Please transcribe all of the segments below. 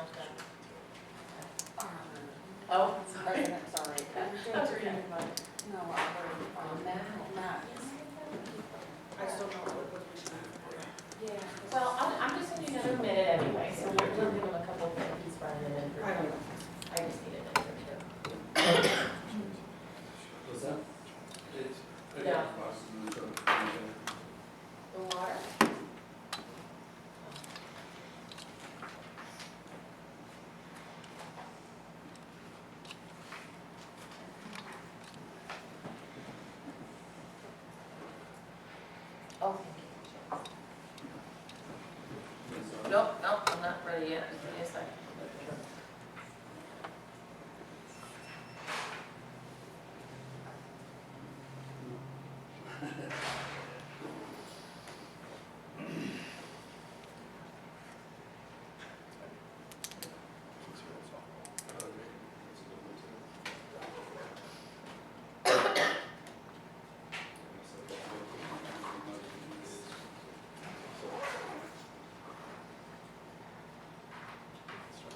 not done. Oh, sorry, sorry. That's okay. No, I've already, Matt. I still don't know what we should do. Yeah. Well, I'm just gonna do another minute anyway, so we'll give him a couple of minutes, he's running it in for I don't know. I just need a minute or two. What's that? It's, I Yeah. got costs in the truck. The water? Oh, thank you. Nope, I'm not ready yet, give me a second.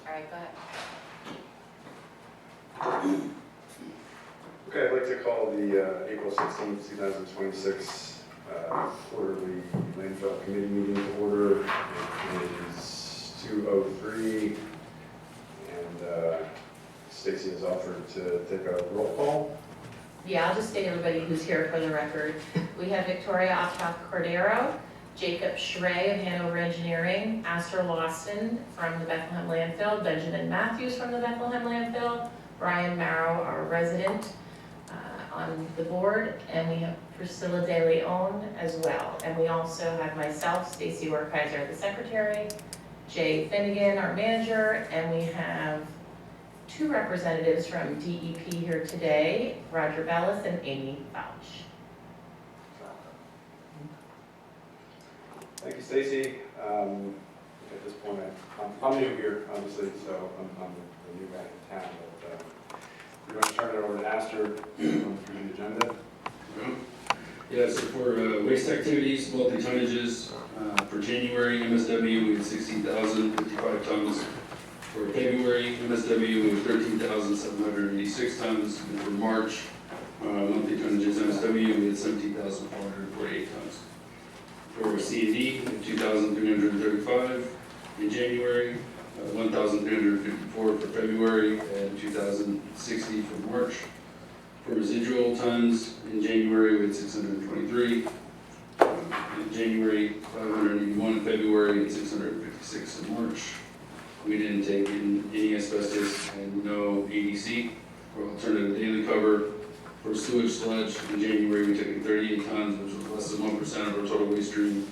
All right, go ahead. Okay, I'd like to call the April 16th, 2026 quarterly landfill committee meeting to order. It is 2:03, and Stacy has offered to take a roll call. Yeah, I'll just state everybody who's here for the record. We have Victoria Optak Cordero, Jacob Schrey of Hanover Engineering, Astor Lawson from the Bethlehem Landfill, Benjamin Matthews from the Bethlehem Landfill, Brian Marrow, our resident on the board, and we have Priscilla De Leon as well. And we also have myself, Stacy Werkheiser, the secretary, Jay Finnegan, our manager, and we have two representatives from DEP here today, Roger Bellis and Amy Fauch. Thank you, Stacy. At this point, I'm new here, obviously, so I'm the new guy in town, but we're going to turn it over to Astor through the agenda. Yeah, so for waste activities, multi-tonnages, for January, MSW, we had 16,055 tons. For February, MSW, we had 13,786 tons. And for March, monthly tonnages, MSW, we had 17,448 tons. For C&D, 2,335 in January, 1,354 for February, and 2,060 for March. For residual tons, in January, we had 623. In January, 581 in February, and 656 in March. We didn't take in any asbestos and no ADC or alternative daily cover. For sewage sludge, in January, we took in 38 tons, which was less than 1% of our total waste stream.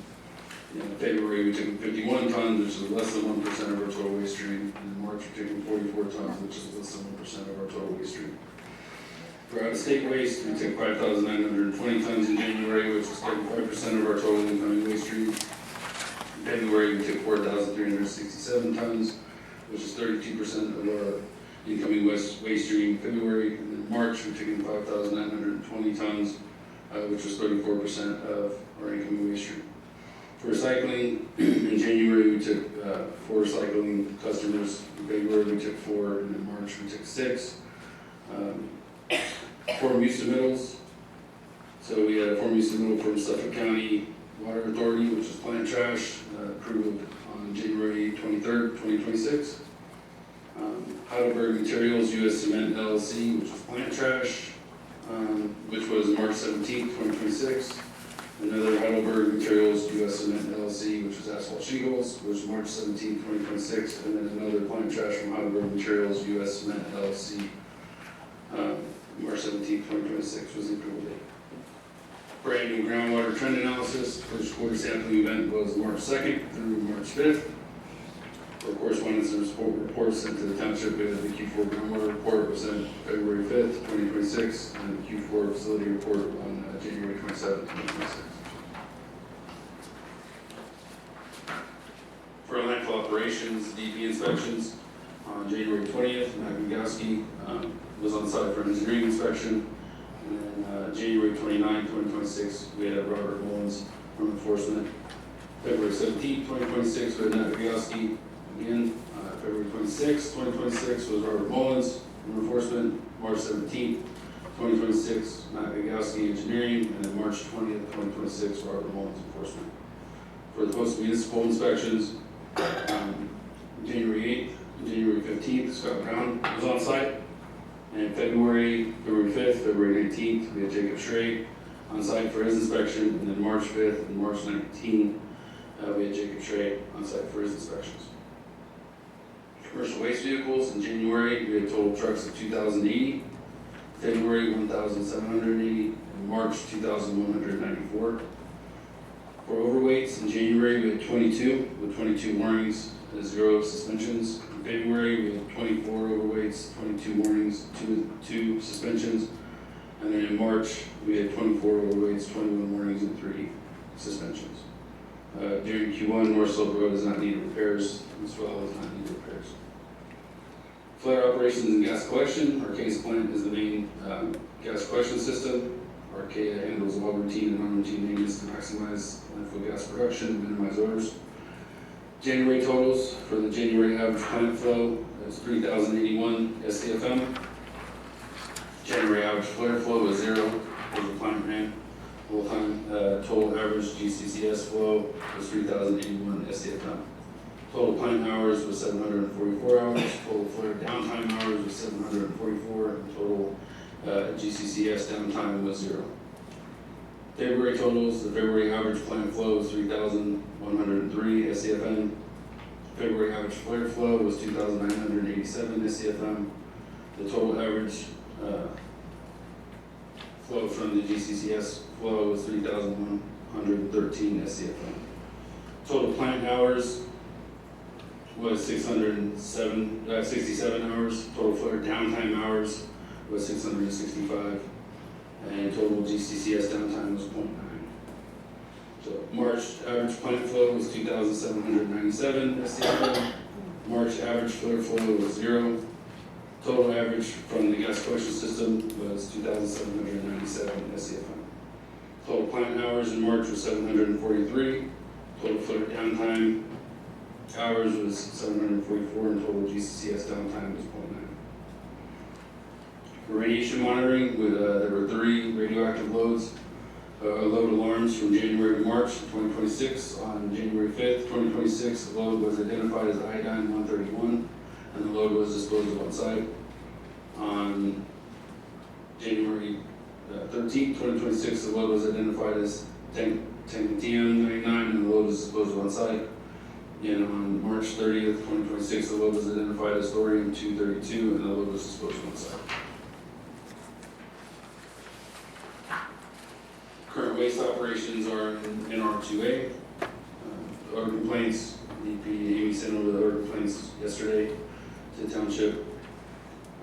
In February, we took in 51 tons, which is less than 1% of our total waste stream. And in March, we took in 44 tons, which is less than 1% of our total waste stream. For out-of-state waste, we took 5,920 tons in January, which is 35% of our total incoming waste stream. In February, we took 4,367 tons, which is 32% of our incoming waste stream in February. And in March, we took in 5,920 tons, which was 34% of our incoming waste stream. For recycling, in January, we took 4 recycling customers. In February, we took 4, and in March, we took 6. Form use submittals. So we had a form use submittal from Suffolk County Water Authority, which is plant trash, approved on January 23rd, 2026. Heidelberg Materials US Cement LLC, which was plant trash, which was March 17th, 2026. Another Heidelberg Materials US Cement LLC, which was asphalt shingles, which was March 17th, 2026. And then another plant trash from Heidelberg Materials US Cement LLC, March 17th, 2026 was the approval date. For annual groundwater trend analysis, first quarter sampling event was March 2nd through March 5th. For correspondence and reports sent to the township, the Q4 groundwater report was sent February 5th, 2026, and the Q4 facility report on January 27th, 2026. For landfill operations, DP inspections, on January 20th, Matt Gugowski was on site for an engineering inspection. And then January 29th, 2026, we had Robert Mullins from enforcement. February 17th, 2026, we had Matt Gugowski. Again, February 26th, 2026 was Robert Mullins, Law Enforcement. March 17th, 2026, Matt Gagowski, Engineering, and then March 20th, 2026, Robert Mullins, Enforcement. For the post-municipal inspections, January 8th, January 15th, Scott Brown was on site. And February 5th, February 19th, we had Jacob Schrey on site for his inspection. And then March 5th and March 19th, we had Jacob Schrey on site for his inspections. Commercial waste vehicles, in January, we had total trucks of 2,080, February 1,780, and March 2,194. For overweights, in January, we had 22, with 22 warnings, 0 suspensions. In February, we had 24 overweights, 22 warnings, 2 suspensions. And then in March, we had 24 overweights, 21 warnings, and 3 suspensions. During Q1, North Slope Road does not need repairs, as well as not need repairs. Flare operations and gas collection. Arca's plant is the main gas collection system. Arca handles all routine and non-routine maintenance to maximize landfill gas production and minimize odors. January totals for the January average plant flow is 3,081 SCFM. January average flare flow was 0 for the plant ran full time. Total average GCCS flow was 3,081 SCFM. Total plant hours was 744 hours. Total flare downtime hours was 744. And total GCCS downtime was 0. February totals, the February average plant flow was 3,103 SCFM. February average flare flow was 2,987 SCFM. The total average flow from the GCCS flow was 3,113 SCFM. Total plant hours was 67 hours. Total flare downtime hours was 665, and total GCCS downtime was 0.9. So March average plant flow was 2,797 SCFM. March average flare flow was 0. Total average from the gas collection system was 2,797 SCFM. Total plant hours in March was 743. Total flare downtime hours was 744, and total GCCS downtime was 0.9. For radiation monitoring, there were 3 radioactive load alarms from January to March 2026. On January 5th, 2026, the load was identified as iodine 131, and the load was disposed of on site. On January 13th, 2026, the load was identified as technetium 99, and the load was disposed of on site. And on March 30th, 2026, the load was identified as thorium 232, and the load was disposed of on site. Current waste operations are in NR2A. Odor complaints, DP Amy sent over the odor complaints yesterday to the township.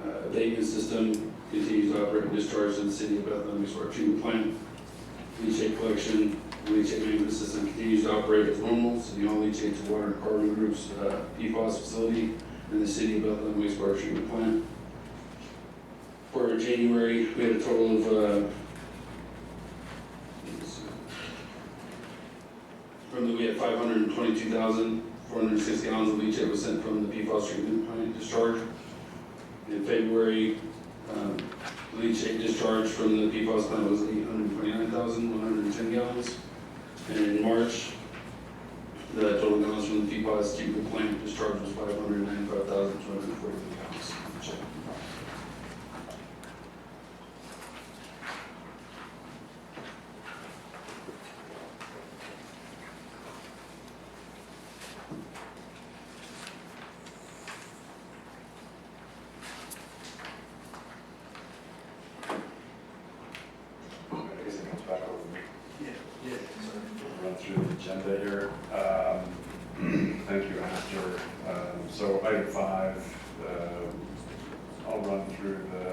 Abatement system continues to operate and discharge to the city of Bethlehem wastewater treatment plant. Leachate collection, leachate management system continues to operate as normal. City Hall leachate to water and carbon groups PFAS facility in the city of Bethlehem wastewater treatment plant. For January, we had a total of we had 522,406 gallons of leachate was sent from the PFAS treatment plant discharge. In February, leachate discharge from the PFAS plant was 829,110 gallons. And in March, the total gallons from the PFAS treatment plant discharge was 595,243 gallons. Run through the agenda here. Thank you, Astor. So item 5, I'll run through the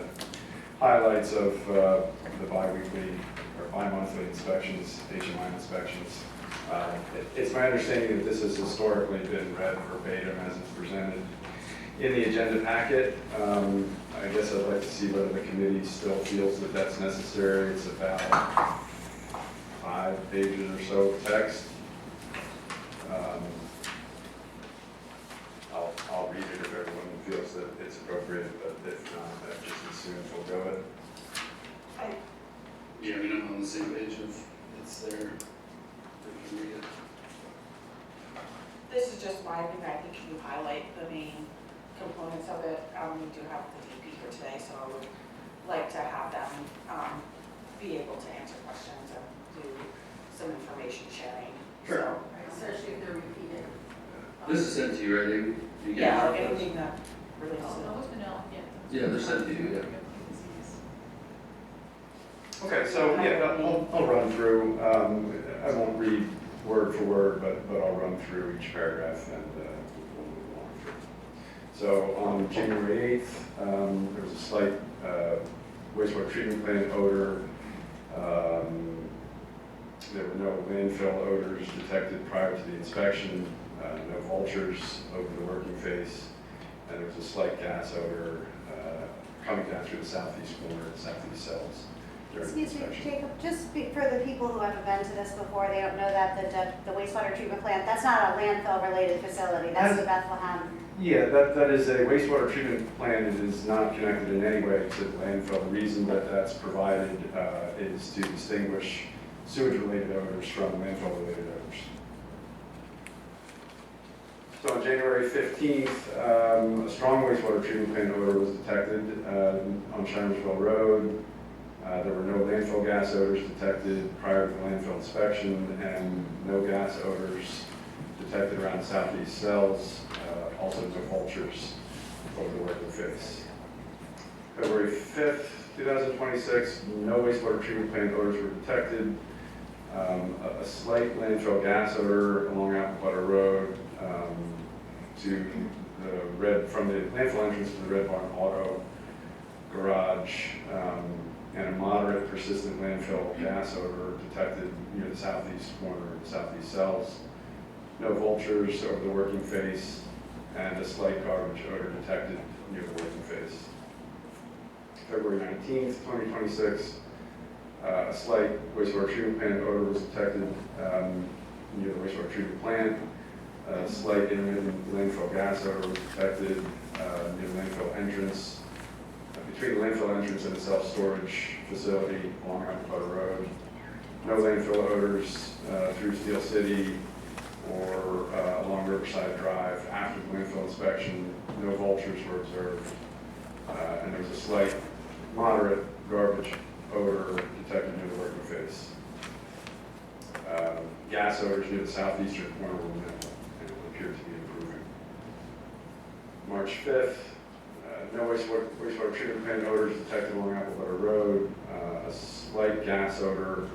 highlights of the bi-weekly or bi-monthly inspections, HMI inspections. It's my understanding that this has historically been read verbatim as it's presented in the agenda packet. I guess I'd like to see whether the committee still feels that that's necessary. It's about 5 pages or so of text. that it's appropriate, but if not, that just as soon forego it. Yeah, I mean, I'm on the same page of it's there. We can read it. This is just my opinion, I think you highlight the main components of it. We do have the DP here today, so I would like to have them be able to answer questions and do some information sharing. Sure. So, Especially if they're repeated. This is sent to you, right, Amy? You get yeah, it? like anything that relates to Yeah, they're sent to you, yeah. Okay, so yeah, I'll run through, I won't read word for word, but I'll run through each paragraph and we'll move along through. So on January 8th, there was a slight wastewater treatment plant odor. There were no landfill odors detected prior to the inspection, no vultures over the working face, and there was a slight gas odor coming down through the southeast corner, the southeast cells during the Excuse me, inspection. Jacob, just for the people who haven't been to this before, they don't know that the wastewater treatment plant, that's not a landfill-related facility, that's the Bethlehem. Yeah, that is a wastewater treatment plant. It is not connected in any way to the landfill. The reason that that's provided is to distinguish sewage-related odors from landfill-related odors. So on January 15th, a strong wastewater treatment plant odor was detected on Shimersville Road. There were no landfill gas odors detected prior to the landfill inspection, and no gas odors detected around southeast cells. Also no vultures over the working face. February 5th, 2026, no wastewater treatment plant odors were detected. A slight landfill gas odor along Apple Butter Road from the landfill entrance to the Red Barn Auto Garage, and a moderate persistent landfill gas odor detected near the southeast corner, the southeast cells. No vultures over the working face, and a slight garbage odor detected near the working face. February 19th, 2026, a slight wastewater treatment plant odor was detected near the wastewater treatment plant. A slight intermittent landfill gas odor was detected near the landfill entrance, between the landfill entrance and the self-storage facility along Apple Butter Road. No landfill odors through Steel City or along Riverside Drive after the landfill inspection. No vultures were observed, and there was a slight, moderate garbage odor detected near the working face. Gas odors near the southeastern corner were minimal and appeared to be improving. March 5th, no wastewater treatment plant odors detected along Apple Butter Road. A slight gas odor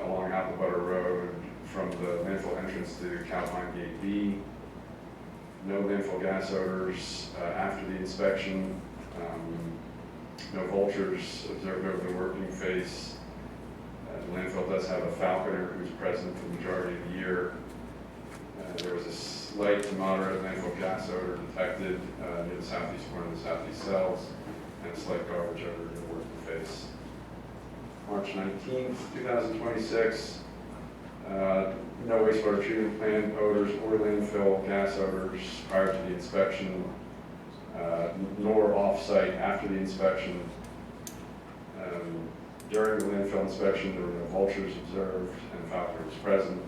along Apple Butter Road from the landfill entrance to Calpine Gate B. No landfill gas odors after the inspection. No vultures observed over the working face. The landfill does have a falconer who's present the majority of the year. There was a slight to moderate landfill gas odor detected near the southeast corner of the southeast cells, and a slight garbage odor near the working face. March 19th, 2026, no wastewater treatment plant odors or landfill gas odors prior to the inspection, nor off-site after the inspection. During the landfill inspection, there were no vultures observed, and the falconer was present.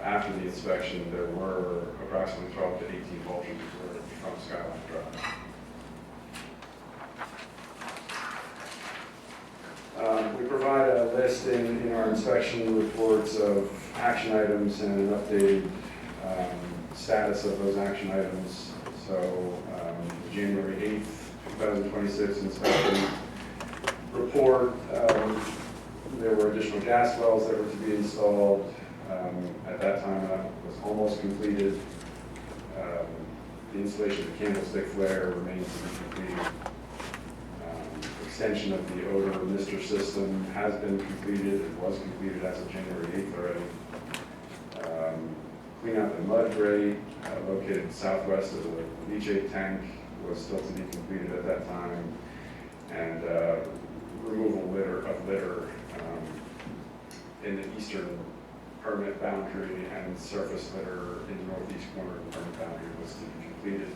After the inspection, there were approximately 12 to 18 vultures observed from Skyline Drive. We provide a list in our inspection reports of action items and an updated status of those action items. So January 8th, 2026 inspection report, there were additional gas wells that were to be installed. At that time, that was almost completed. The installation of the candlestick flare remains to be completed. Extension of the odor mister system has been completed. It was completed as of January 8th already. Clean out the mud grate located southwest of the leachate tank was still to be completed at that time. And removal of litter in the eastern permit boundary and surface litter in the northeast corner of the permit boundary was to be completed.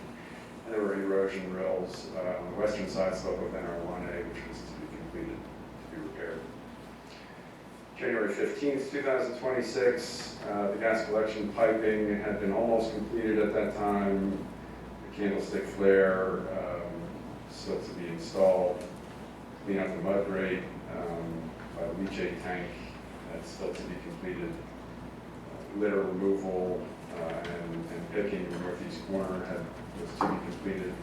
And there were erosion erosion rills on the western side slope of NR1A, which was to be completed, to be repaired. January 15th, 2026, the gas collection piping had been almost completed at that time. The candlestick flare still to be installed. Clean out the mud grate by the leachate tank, that's still to be completed. Litter removal and picking in the northeast corner was to be completed.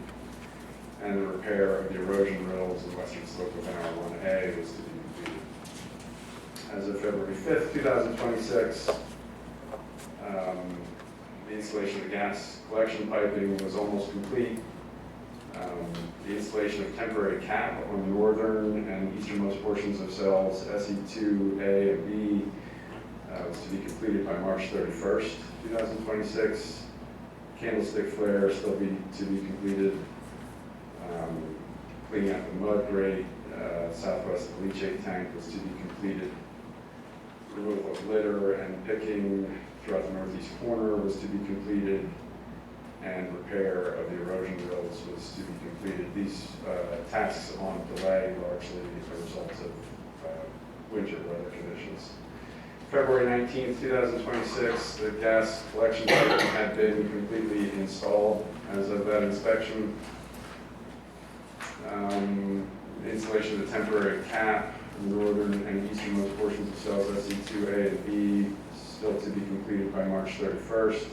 And the repair of the erosion rills in the western slope of NR1A was to be completed. As of February 5th, 2026, the installation of the gas collection piping was almost complete. The installation of temporary cap on the northern and easternmost portions of cells SE2A and B was to be completed by March 31st, 2026. Candlestick flare still to be completed. Cleaning out the mud grate southwest of the leachate tank was to be completed. Removal of litter and picking throughout the northeast corner was to be completed, and repair of the erosion rills was to be completed. These tasks on delay largely as a result of winter weather conditions. February 19th, 2026, the gas collection pipe had been completely installed as of that inspection. Installation of the temporary cap in the northern and easternmost portions of cells SE2A and B still to be completed by March 31st.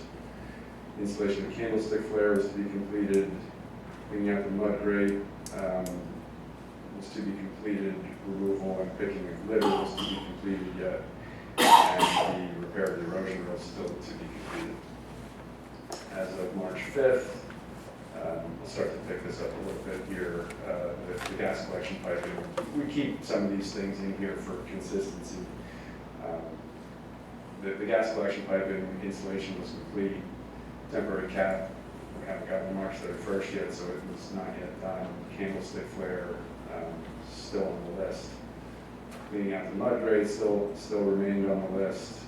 Installation of candlestick flare is to be completed. Cleaning out the mud grate was to be completed. Removal and picking of litter was to be completed yet. And the repair of the erosion was still to be completed. As of March 5th, we'll start to pick this up a little bit here. The gas collection piping, we keep some of these things in here for consistency. The gas collection piping installation was complete. Temporary cap, we haven't gotten to March 31st yet, so it was not yet done. Candlestick flare, still on the list. Cleaning out the mud grate still remained on the list.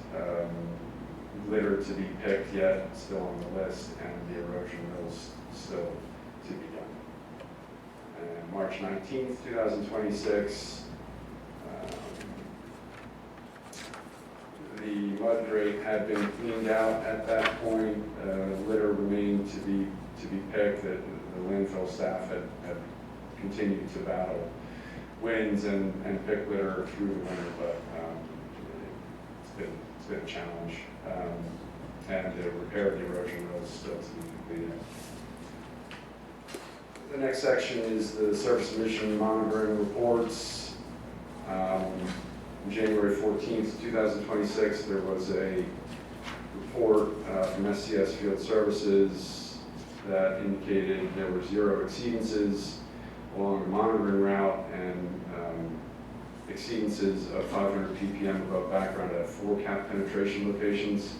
Litter to be picked yet, still on the list, and the erosion rills still to be done. And March 19th, 2026, the mud grate had been cleaned out at that point. Litter remained to be picked. The landfill staff had continued to battle winds and pick litter through the winter, but it's been a challenge. And the repair of the erosion rills still to be completed. The next section is the surface emission monitoring reports. On January 14th, 2026, there was a report from SCS Field Services that indicated there were 0 exceedances along the monitoring route and exceedances of 500 ppm above background at 4 cap penetration locations.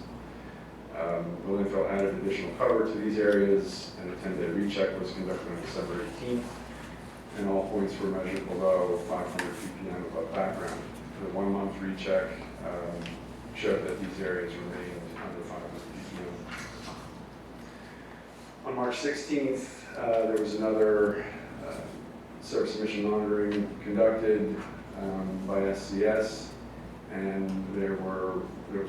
The landfill added additional cover to these areas, and a 10-day recheck was conducted on December 18th, and all points were measured below 500 ppm above background. The 1-month recheck showed that these areas remained under 500 ppm. On March 16th, there was another surface emission monitoring conducted by SCS, and there was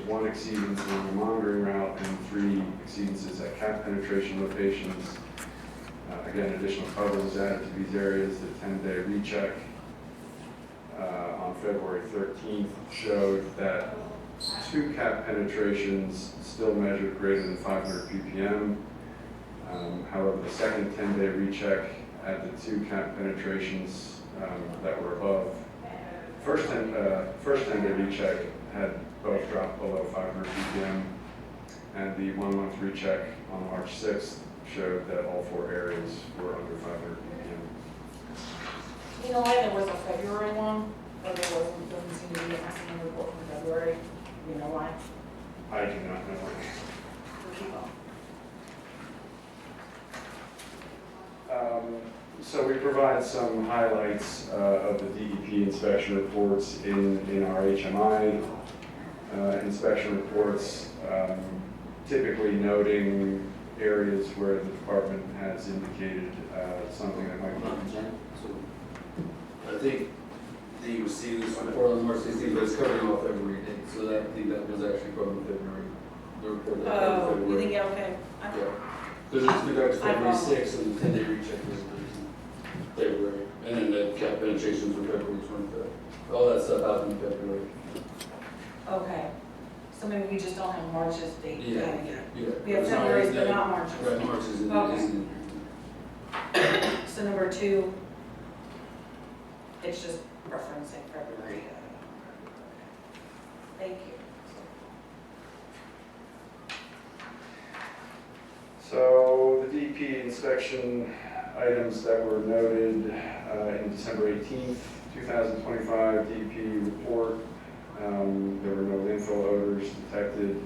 1 exceedance along the monitoring route and 3 exceedances at cap penetration locations. Again, additional cover was added to these areas. The 10-day recheck on February 13th showed that 2 cap penetrations still measured greater than 500 ppm. However, the second 10-day recheck at the 2 cap penetrations that were above. First 10-day recheck had both dropped below 500 ppm, and the 1-month recheck on March 6th showed that all 4 areas were under 500 ppm. You know why there was a February one, but there doesn't seem to be an estimate report from February? You know why? I do not know. So we provide some highlights of the DEP inspection reports in our HMI inspection reports, typically noting areas where the department has indicated something that might be a concern. So, I think the receipts report on March 16th, but it's covering all February dates, so that, I think that was actually from February. The report that covered Oh, you February. think, yeah, okay. Yeah, because it's been out to February I follow. 6th and the 10-day recheck was February, and then the cap penetrations were February 25th. All that stuff happened in February. Okay. So maybe we just don't have March's date Yeah. then yet. Yeah. We have It's not February's, like but that. not March's. Right, March isn't, Okay. isn't. So number 2, it's just referencing February. Thank you. So the DEP inspection items that were noted in December 18th, 2025 DEP report, there were no landfill odors detected.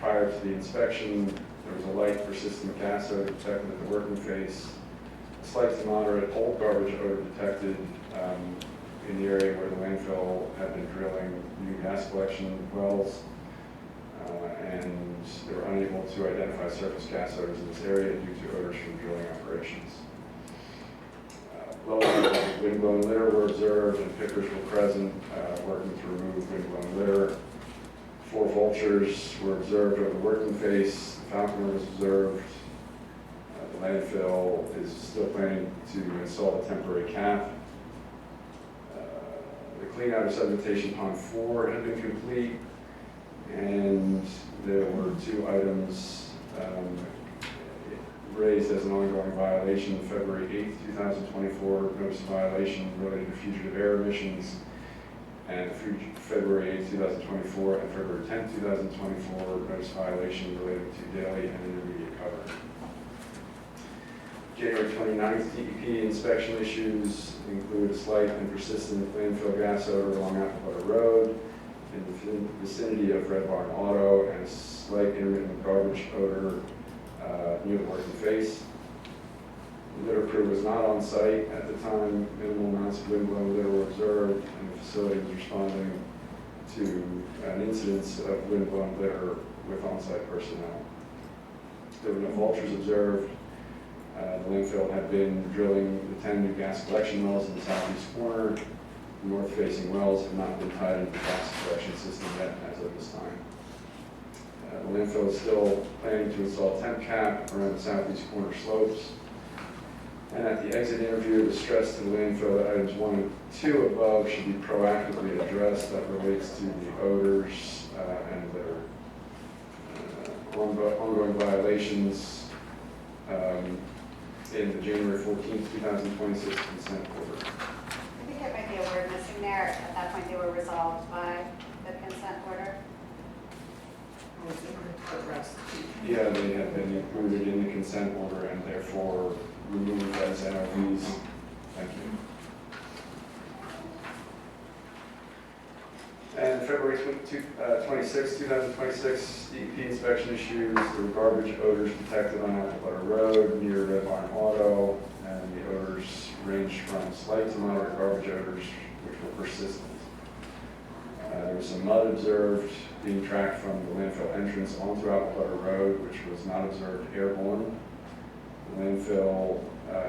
Prior to the inspection, there was a light persistent gas odor detected at the working face, a slight to moderate old garbage odor detected in the area where the landfill had been drilling new gas collection wells. And they were unable to identify surface gas odors in this area due to odors from drilling operations. Low levels of windblown litter were observed and pickers were present working to remove windblown litter. 4 vultures were observed over the working face. The falconer was observed. The landfill is still planning to install a temporary cap. The clean out of sedimentation pond 4 had been complete. And there were 2 items raised as an ongoing violation. February 8th, 2024, notice of violation related to fugitive air emissions, and February 8th, 2024, and February 10th, 2024, notice of violation related to daily and intermediate cover. January 29th, DEP inspection issues include a slight and persistent landfill gas odor along Apple Butter Road, in the vicinity of Red Barn Auto, and a slight intermittent garbage odor near the working face. The litter crew was not on site at the time. Minimal amounts of windblown litter were observed, and the facility was responding to an incidence of windblown litter with on-site personnel. There were no vultures observed. The landfill had been drilling the 10 new gas collection wells in the southeast corner. The north-facing wells have not been tied into the gas collection system yet as of this time. The landfill is still planning to install a temp cap around the southeast corner slopes. And at the exit interview, it was stressed to the landfill that items 1 and 2 above should be proactively addressed. That relates to the odors and their ongoing violations in the January 14th, 2026 consent order. I think there might be a word missing there. At that point, they were resolved by the consent order. Yeah, they have been included in the consent order and therefore removed as NOVs. Thank you. And February 26, 2026, DEP inspection issues. There were garbage odors detected on Apple Butter Road near Red Barn Auto, and the odors ranged from slight to moderate garbage odors, which were persistent. There was some mud observed being tracked from the landfill entrance onto Apple Butter Road, which was not observed airborne. The landfill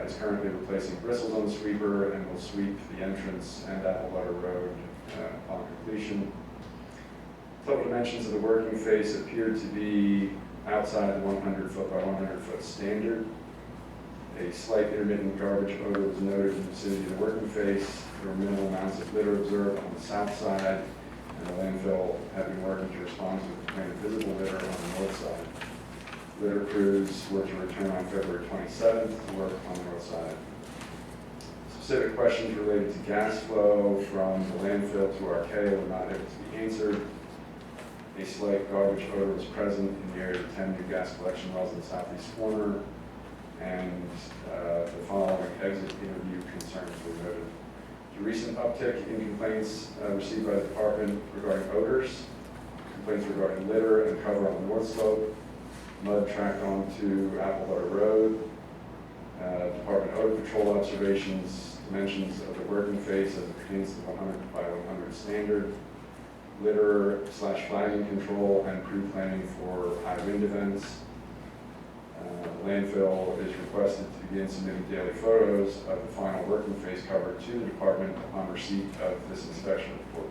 is currently replacing bristles on the sweeper and will sweep the entrance and Apple Butter Road upon completion. Total dimensions of the working face appeared to be outside the 100-foot by 100-foot standard. A slight intermittent garbage odor was noted in the vicinity of the working face. There were minimal amounts of litter observed on the south side, and the landfill had been working to respond to the complaint of visible litter on the north side. Litter crews were to return on February 27th to work on the north side. Specific questions related to gas flow from the landfill to Archaea were not able to be answered. A slight garbage odor was present in the area of 10 new gas collection wells in the southeast corner, and the following exit interview concerns were noted. The recent uptick in complaints received by the department regarding odors, complaints regarding litter and cover on the north slope, mud tracked onto Apple Butter Road, Department Odor Patrol observations, dimensions of the working face as it pertains to 100 by 100 standard, litter/flagging control and pre-planning for high wind events, landfill is requested to begin submitting daily photos of the final working phase cover to the department upon receipt of this inspection report.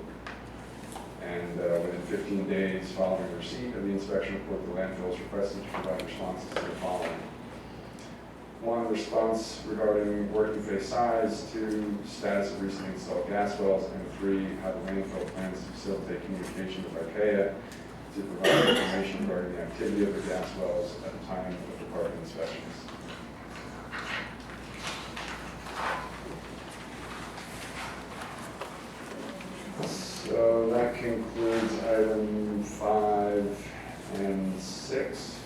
And within 15 days following receipt of the inspection report, the landfill is requested to provide responses to the following. 1, response regarding working phase size. 2, status of recently installed gas wells. And 3, how the landfill plans to facilitate communication with Archaea to provide information regarding the activity of the gas wells at the time of department inspections. So that concludes item 5 and 6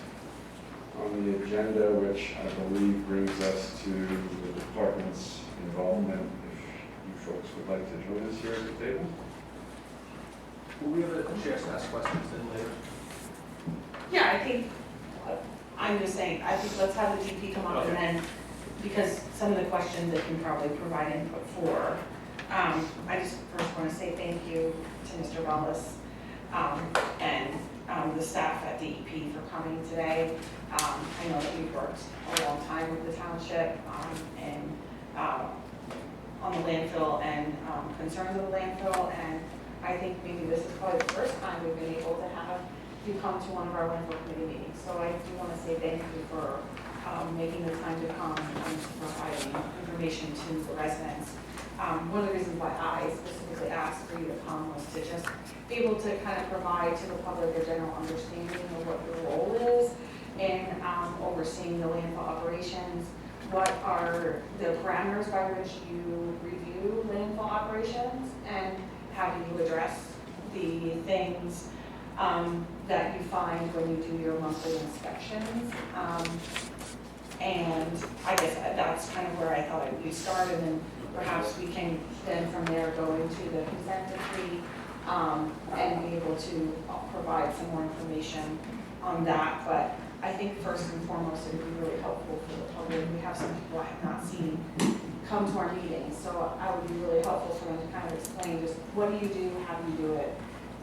on the agenda, which I believe brings us to the department's involvement. If you folks would like to join us here at the table. Will we have a chance to ask questions then later? Yeah, I think, I'm just saying, I think let's have the DP come up and then, because some of the questions they can probably provide input for. I just first want to say thank you to Mr. Wallace and the staff at DEP for coming today. I know that we've worked a long time with the township and on the landfill and concerns of the landfill, and I think maybe this is probably the first time we've been able to have you come to one of our landfill committee meetings. So I do want to say thank you for making the time to come and providing information to the residents. One of the reasons why I specifically asked for you to come was to just be able to kind of provide to the public a general understanding of what your role is in overseeing the landfill operations. What are the parameters by which you review landfill operations, and how do you address the things that you find when you do your monthly inspections? And I guess that's kind of where I thought we'd start, and then perhaps we can then from there go into the consent decree and be able to provide some more information on that. But I think first and foremost, it would be really helpful for the public. We have some people I have not seen come to our meetings, so I would be really helpful for them to kind of explain just what do you do, how do you do it,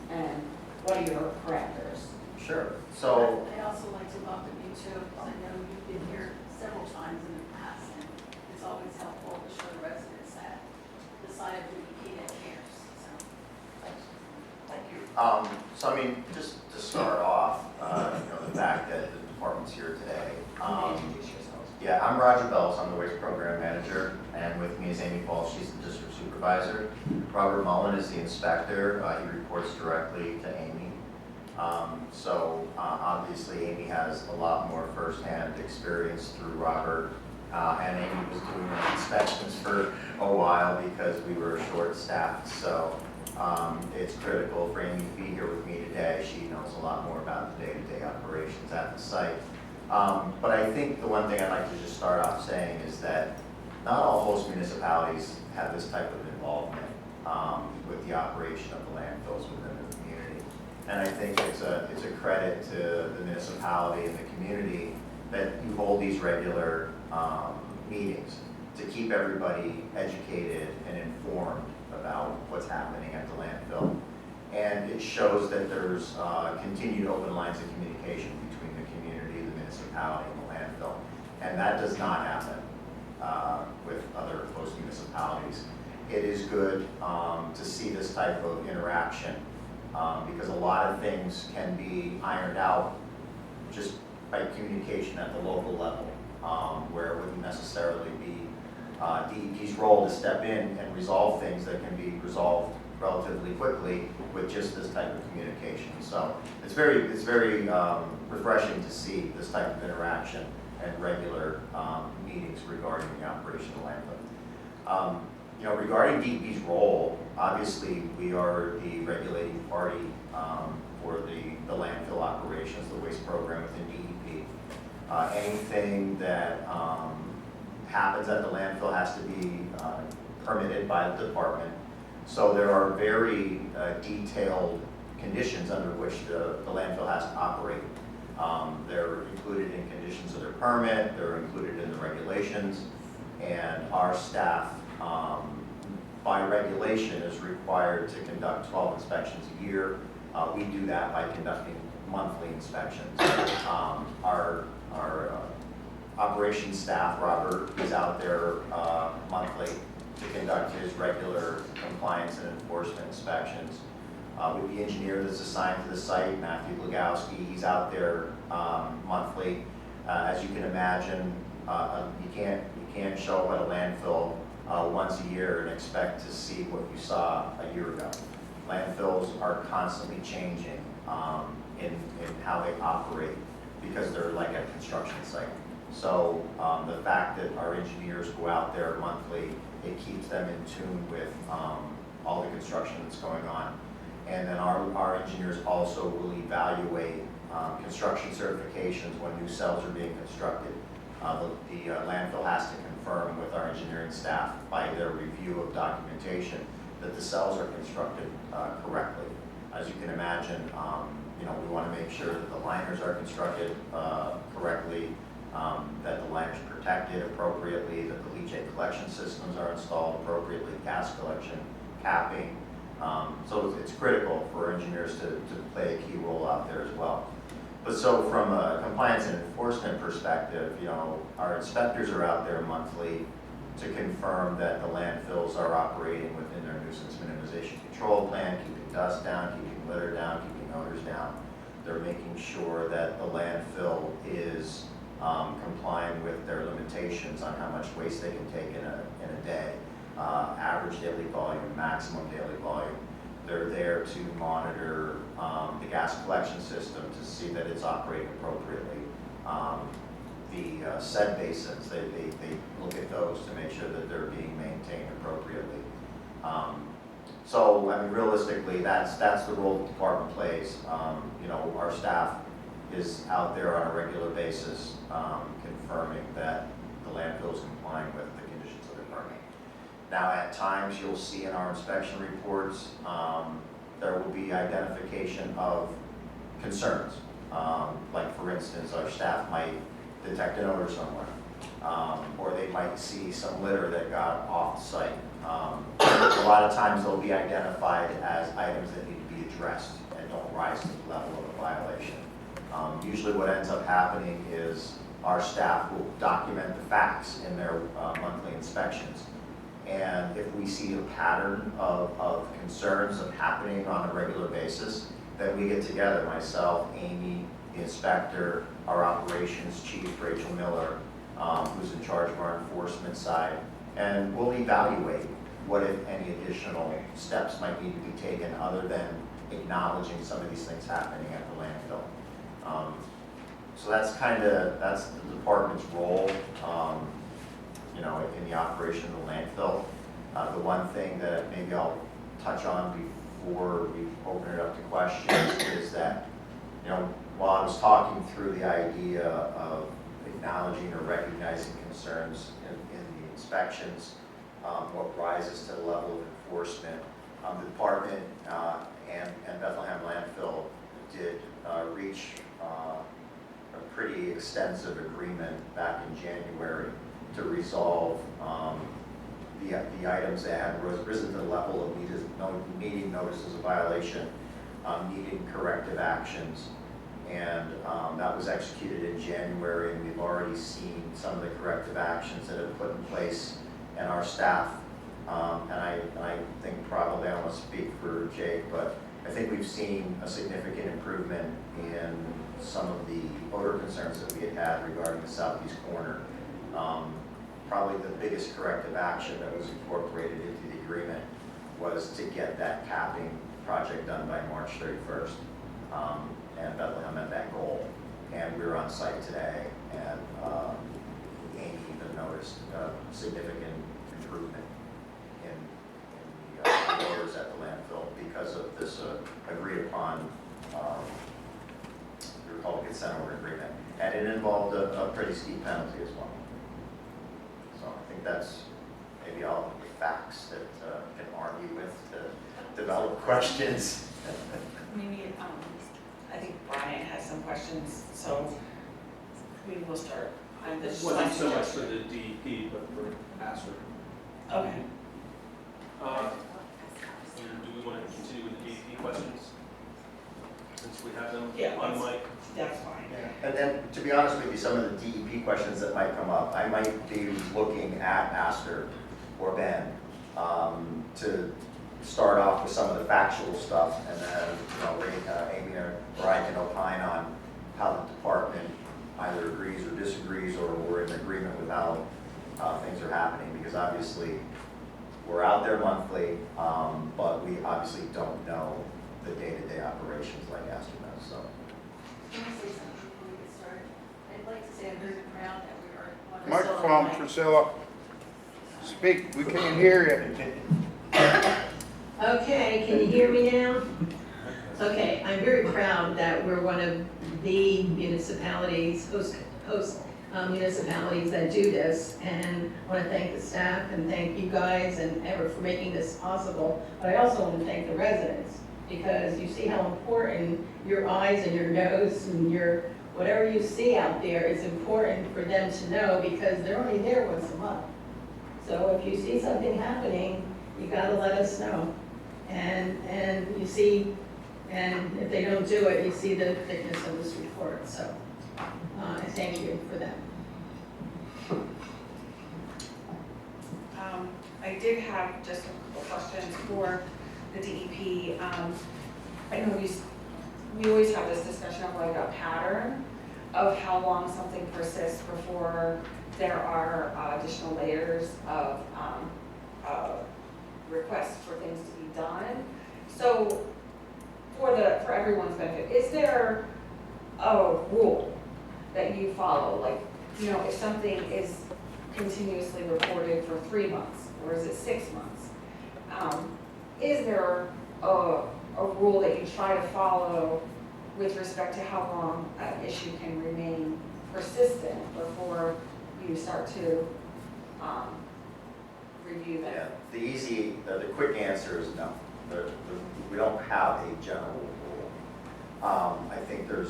and what are your parameters. Sure. So, I'd also like to welcome you too, because I know you've been here several times in the past, and it's always helpful to show the residents that the side of the DEP that cares, so. thank you. So I mean, just to start off, the fact that the department's here today. Introduce yourselves. Yeah, I'm Roger Bells. I'm the Waste Program Manager, and with me is Amy Paul. She's the District Supervisor. Robert Mullen is the Inspector. He reports directly to Amy. Obviously, Amy has a lot more firsthand experience through Robert, and Amy was doing the inspections for a while because we were short-staffed. So it's critical for Amy to be here with me today. She knows a lot more about the day-to-day operations at the site. But I think the one thing I'd like to just start off saying is that not all host municipalities have this type of involvement with the operation of the landfills within the community. And I think it's a credit to the municipality and the community that you hold these regular meetings to keep everybody educated and informed about what's happening at the landfill. And it shows that there's continued open lines of communication between the community, the municipality, and the landfill. And that does not happen with other host municipalities. It is good to see this type of interaction because a lot of things can be ironed out just by communication at the local level, where it wouldn't necessarily be DEP's role to step in and resolve things that can be resolved relatively quickly with just this type of communication. So it's very refreshing to see this type of interaction and regular meetings regarding the operation of the landfill. Regarding DEP's role, obviously we are the regulating party for the landfill operations, the waste program within DEP. Anything that happens at the landfill has to be permitted by the department. So there are very detailed conditions under which the landfill has to operate. They're included in conditions of their permit, they're included in the regulations, and our staff, by regulation, is required to conduct 12 inspections a year. We do that by conducting monthly inspections. Our operations staff, Robert, is out there monthly to conduct his regular compliance and enforcement inspections. With the engineer that's assigned to the site, Matthew Legowski, he's out there monthly. As you can imagine, you can't show up at a landfill once a year and expect to see what you saw a year ago. Landfills are constantly changing in how they operate because they're like a construction site. So the fact that our engineers go out there monthly, it keeps them in tune with all the construction that's going on. And then our engineers also will evaluate construction certifications when new cells are being constructed. The landfill has to confirm with our engineering staff by their review of documentation that the cells are constructed correctly. As you can imagine, we want to make sure that the liners are constructed correctly, that the liners are protected appropriately, that the leachate collection systems are installed appropriately, gas collection, capping. So it's critical for engineers to play a key role out there as well. But so from a compliance and enforcement perspective, our inspectors are out there monthly to confirm that the landfills are operating within their nuisance minimization control plan, keeping dust down, keeping litter down, keeping odors down. They're making sure that the landfill is complying with their limitations on how much waste they can take in a day, average daily volume, maximum daily volume. They're there to monitor the gas collection system to see that it's operating appropriately. The SED basins, they look at those to make sure that they're being maintained appropriately. So, I mean, realistically, that's the role the department plays. Our staff is out there on a regular basis confirming that the landfill is complying with the conditions of the permit. Now, at times, you'll see in our inspection reports, there will be identification of concerns. Like, for instance, our staff might detect an odor somewhere, or they might see some litter that got off the site. A lot of times, they'll be identified as items that need to be addressed and don't rise to the level of a violation. Usually what ends up happening is our staff will document the facts in their monthly inspections. And if we see a pattern of concerns of happening on a regular basis, then we get together, myself, Amy, the inspector, our operations chief, Rachel Miller, who's in charge of our enforcement side, and we'll evaluate what, if any, additional steps might need to be taken other than acknowledging some of these things happening at the landfill. So that's the department's role, in the operation of the landfill. The one thing that maybe I'll touch on before we open it up to questions is that, while I was talking through the idea of acknowledging or recognizing concerns in the inspections, what rises to the level of enforcement, the department and Bethlehem Landfill did reach a pretty extensive agreement back in January to resolve the items that had risen to the level of needing notices of violation, needing corrective actions. And that was executed in January, and we've already seen some of the corrective actions that have put in place, and our staff, and I think probably I don't want to speak for Jake, but I think we've seen a significant improvement in some of the odor concerns that we had regarding the southeast corner. Probably the biggest corrective action that was incorporated into the agreement was to get that capping project done by March 31st. And Bethlehem met that goal. And we were on site today, and Amy even noticed a significant improvement in the odors at the landfill because of this agreed upon, we were called a consent order agreement. And it involved a pretty steep penalty as well. So I think that's maybe all the facts that can argue with to develop questions. Maybe, I think Brian has some questions, so maybe we'll start. This wasn't so much for the DEP, but for ASR. Okay. Do we want to continue with the DEP questions? Since we have them Yeah, on let's- mic. that's fine. And then, to be honest with you, some of the DEP questions that might come up, I might be looking at Astor or Ben to start off with some of the factual stuff, and then, Amy or I can opine on how the department either agrees or disagrees, or we're in agreement with how things are happening, because obviously, we're out there monthly, but we obviously don't know the day-to-day operations like Astor does, so. Can I say something before we get started? I'd like to say I'm very proud that we are one of the. Microphone, Priscilla. Speak, we can't hear you. Okay, can you hear me now? Okay, I'm very proud that we're one of the municipalities, host municipalities that do this, and I want to thank the staff and thank you guys and ever for making this possible. But I also want to thank the residents, because you see how important your eyes and your nose and your, whatever you see out there is important for them to know, because they're only there once a month. So if you see something happening, you gotta let us know. And you see, and if they don't do it, you see the thickness of this report. So I thank you for that. I did have just a couple questions for the DEP. I know we always have this discussion of like a pattern of how long something persists before there are additional layers of requests for things to be done. So for everyone's benefit, is there a rule that you follow? Like, if something is continuously reported for 3 months, or is it 6 months? Is there a rule that you try to follow with respect to how long an issue can remain persistent before you start to review that? Yeah, the quick answer is no. We don't have a general rule. I think the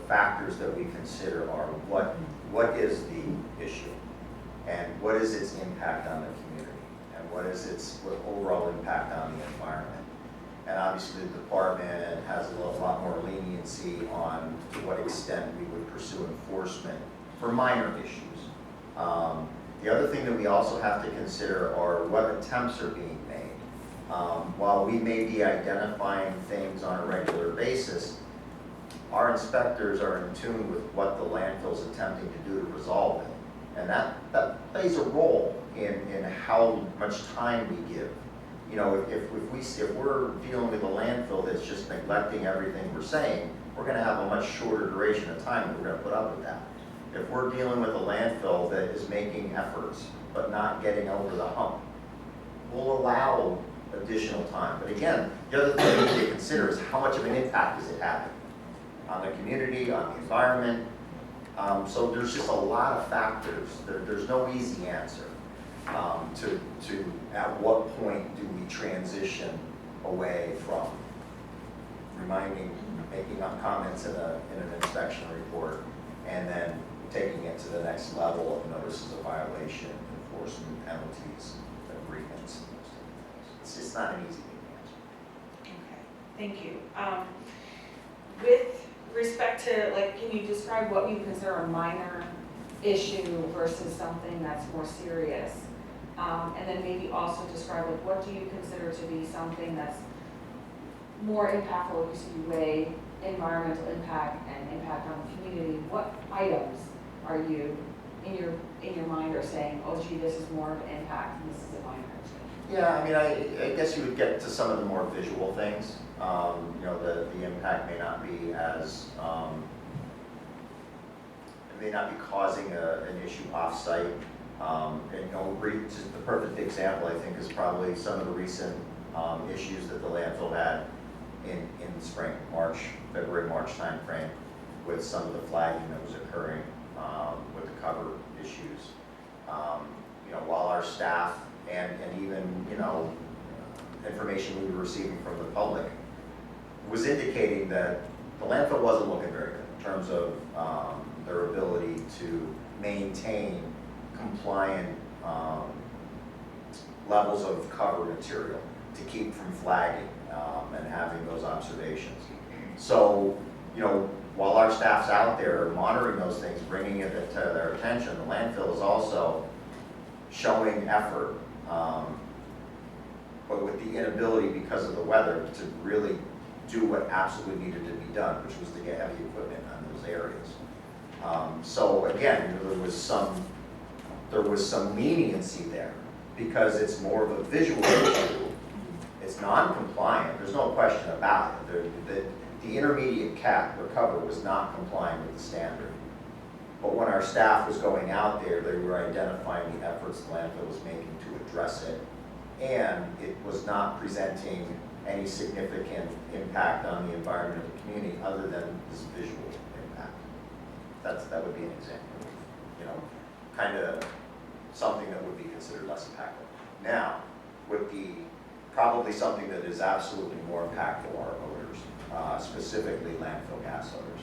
factors that we consider are what is the issue, and what is its impact on the community, and what is its overall impact on the environment. And obviously the department has a lot more leniency on to what extent we would pursue enforcement for minor issues. The other thing that we also have to consider are what attempts are being made. While we may be identifying things on a regular basis, our inspectors are in tune with what the landfill is attempting to do to resolve it. And that plays a role in how much time we give. If we're dealing with a landfill that's just neglecting everything we're saying, we're going to have a much shorter duration of time that we're going to put up with that. If we're dealing with a landfill that is making efforts but not getting over the hump, we'll allow additional time. But again, the other thing we need to consider is how much of an impact is it having on the community, on the environment. So there's just a lot of factors. There's no easy answer to at what point do we transition away from making up comments in an inspection report, and then taking it to the next level of notices of violation, enforcement, penalties, agreements, and those type of things. It's just not an easy thing to answer. Okay, thank you. With respect to, can you describe what you consider a minor issue versus something that's more serious? And then maybe also describe, what do you consider to be something that's more impactful, if you weigh environmental impact and impact on the community? What items are you, in your mind, are saying, oh gee, this is more of an impact and this is a minor issue? Yeah, I guess you would get to some of the more visual things. The impact may not be as, it may not be causing an issue off-site. Just the perfect example, I think, is probably some of the recent issues that the landfill had in the spring, February, March timeframe, with some of the flagging that was occurring with the cover issues. While our staff and even information we were receiving from the public was indicating that the landfill wasn't looking very good in terms of their ability to maintain compliant levels of cover material to keep from flagging and having those observations. So, while our staff's out there monitoring those things, bringing it to their attention, the landfill is also showing effort, but with the inability because of the weather to really do what absolutely needed to be done, which was to get heavy equipment on those areas. So again, there was some leniency there because it's more of a visual issue. It's non-compliant, there's no question about it. The intermediate cap or cover was not complying with the standard. But when our staff was going out there, they were identifying the efforts the landfill was making to address it. And it was not presenting any significant impact on the environment of the community other than this visual impact. That would be an example, you know, kind of something that would be considered less impactful. Now, with probably something that is absolutely more impactful are odors, specifically landfill gas odors.